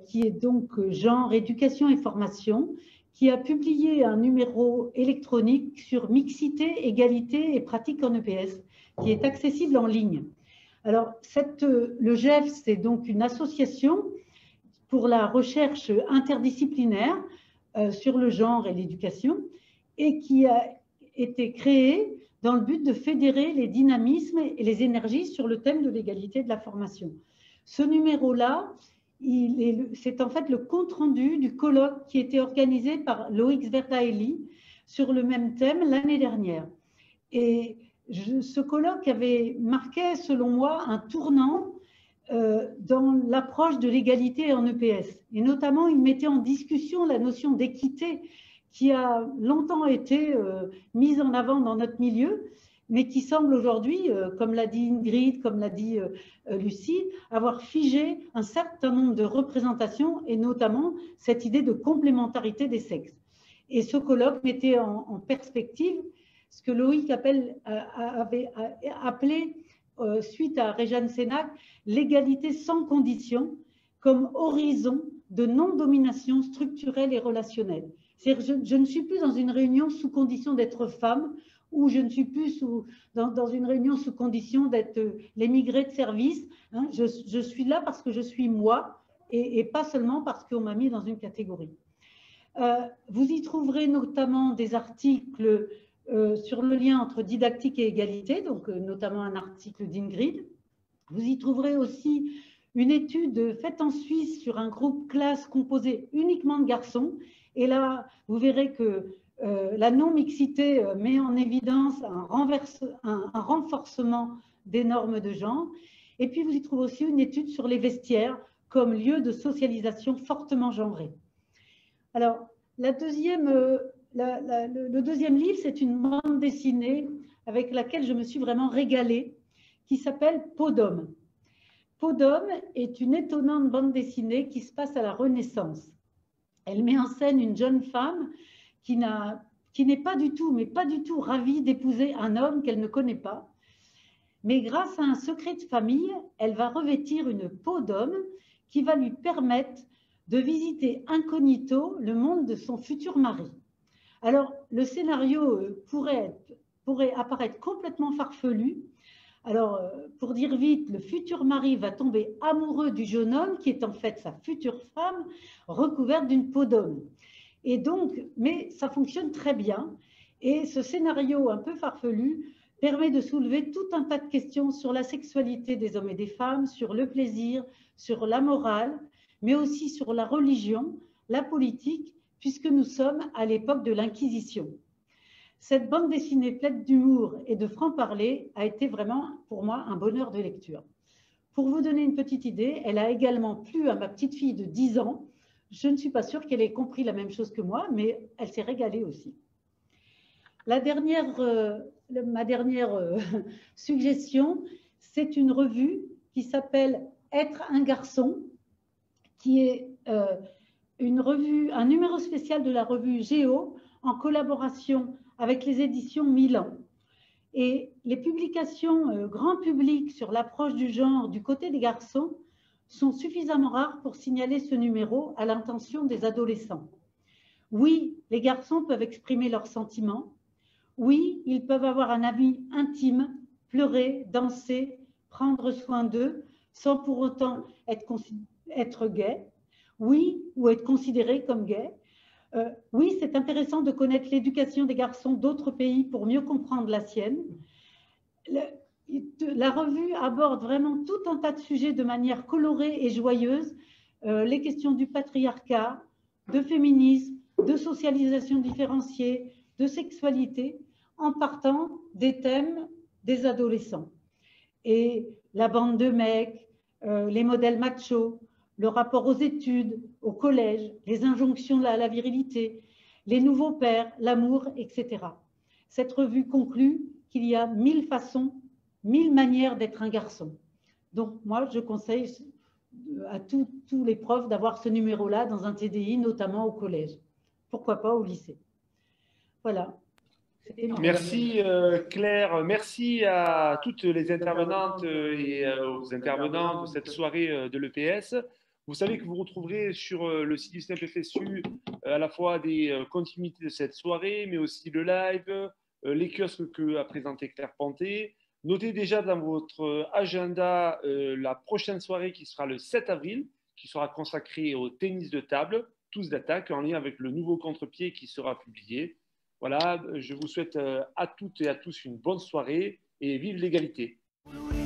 qui est donc Genre, Éducation et Formation, qui a publié un numéro électronique sur mixité, égalité et pratique en EPS, qui est accessible en ligne. Alors, le GEF, c'est donc une association pour la recherche interdisciplinaire sur le genre et l'éducation, et qui a été créée dans le but de fédérer les dynamismes et les énergies sur le thème de l'égalité et de la formation. Ce numéro-là, c'est en fait le compte-rendu du colloque qui était organisé par Loïc Zverdaeli sur le même thème l'année dernière. Et ce colloque avait marqué, selon moi, un tournant dans l'approche de l'égalité en EPS. Et notamment, il mettait en discussion la notion d'équité qui a longtemps été mise en avant dans notre milieu, mais qui semble aujourd'hui, comme l'a dit Ingrid, comme l'a dit Lucie, avoir figé un certain nombre de représentations, et notamment cette idée de complémentarité des sexes. Et ce colloque mettait en perspective ce que Loïc avait appelé, suite à Réjeanne Sénac, l'égalité sans condition comme horizon de non-domination structurelle et relationnelle. C'est-à-dire, je ne suis plus dans une réunion sous condition d'être femme, ou je ne suis plus dans une réunion sous condition d'être l'émigré de service. Hein. Je suis là parce que je suis moi, et pas seulement parce qu'on m'a mis dans une catégorie. Vous y trouverez notamment des articles sur le lien entre didactique et égalité, donc notamment un article d'Ingrid. Vous y trouverez aussi une étude faite en Suisse sur un groupe classe composé uniquement de garçons. Et là, vous verrez que la non-mixité met en évidence un renforcement des normes de genre. Et puis, vous y trouvez aussi une étude sur les vestiaires comme lieu de socialisation fortement genré. Alors, le deuxième livre, c'est une bande dessinée avec laquelle je me suis vraiment régalée, qui s'appelle Peau d'homme. Peau d'homme est une étonnante bande dessinée qui se passe à la Renaissance. Elle met en scène une jeune femme qui n'est pas du tout, mais pas du tout ravie d'épouser un homme qu'elle ne connaît pas. Mais grâce à un secret de famille, elle va revêtir une peau d'homme qui va lui permettre de visiter incognito le monde de son futur mari. Alors, le scénario pourrait apparaître complètement farfelu. Alors, pour dire vite, le futur mari va tomber amoureux du jeune homme qui est en fait sa future femme recouverte d'une peau d'homme. Et donc, mais ça fonctionne très bien. Et ce scénario un peu farfelu permet de soulever tout un tas de questions sur la sexualité des hommes et des femmes, sur le plaisir, sur la morale, mais aussi sur la religion, la politique, puisque nous sommes à l'époque de l'Inquisition. Cette bande dessinée pleine d'humour et de franc-parler a été vraiment, pour moi, un bonheur de lecture. Pour vous donner une petite idée, elle a également plu à ma petite fille de 10 ans. Je ne suis pas sûre qu'elle ait compris la même chose que moi, mais elle s'est régalée aussi. Ma dernière suggestion, c'est une revue qui s'appelle « Être un garçon », qui est un numéro spécial de la revue Géo en collaboration avec les éditions Milan. Et les publications grand public sur l'approche du genre du côté des garçons sont suffisamment rares pour signaler ce numéro à l'intention des adolescents. Oui, les garçons peuvent exprimer leurs sentiments. Oui, ils peuvent avoir un avis intime, pleurer, danser, prendre soin d'eux, sans pour autant être gay. Oui, ou être considérés comme gays. Oui, c'est intéressant de connaître l'éducation des garçons d'autres pays pour mieux comprendre la sienne. La revue aborde vraiment tout un tas de sujets de manière colorée et joyeuse. Les questions du patriarcat, de féminisme, de socialisation différenciée, de sexualité, en partant des thèmes des adolescents. Et la bande de mecs, les modèles machos, le rapport aux études, au collège, les injonctions à la virilité, les nouveaux pères, l'amour, etc. Cette revue conclut qu'il y a 1000 façons, 1000 manières d'être un garçon. Donc moi, je conseille à tous les profs d'avoir ce numéro-là dans un TDI, notamment au collège. Pourquoi pas au lycée. Voilà. Merci Claire, merci à toutes les intervenantes et aux intervenants de cette soirée de l'EPS. Vous savez que vous retrouverez sur le site du SNEP FSU à la fois des continuités de cette soirée, mais aussi le live, les kiosques qu'a présenté Claire Panté. Notez déjà dans votre agenda la prochaine soirée qui sera le 7 avril, qui sera consacrée au tennis de table, tous d'attaque, en lien avec le nouveau contre-pied qui sera publié. Voilà, je vous souhaite à toutes et à tous une bonne soirée et vive l'égalité. Oui.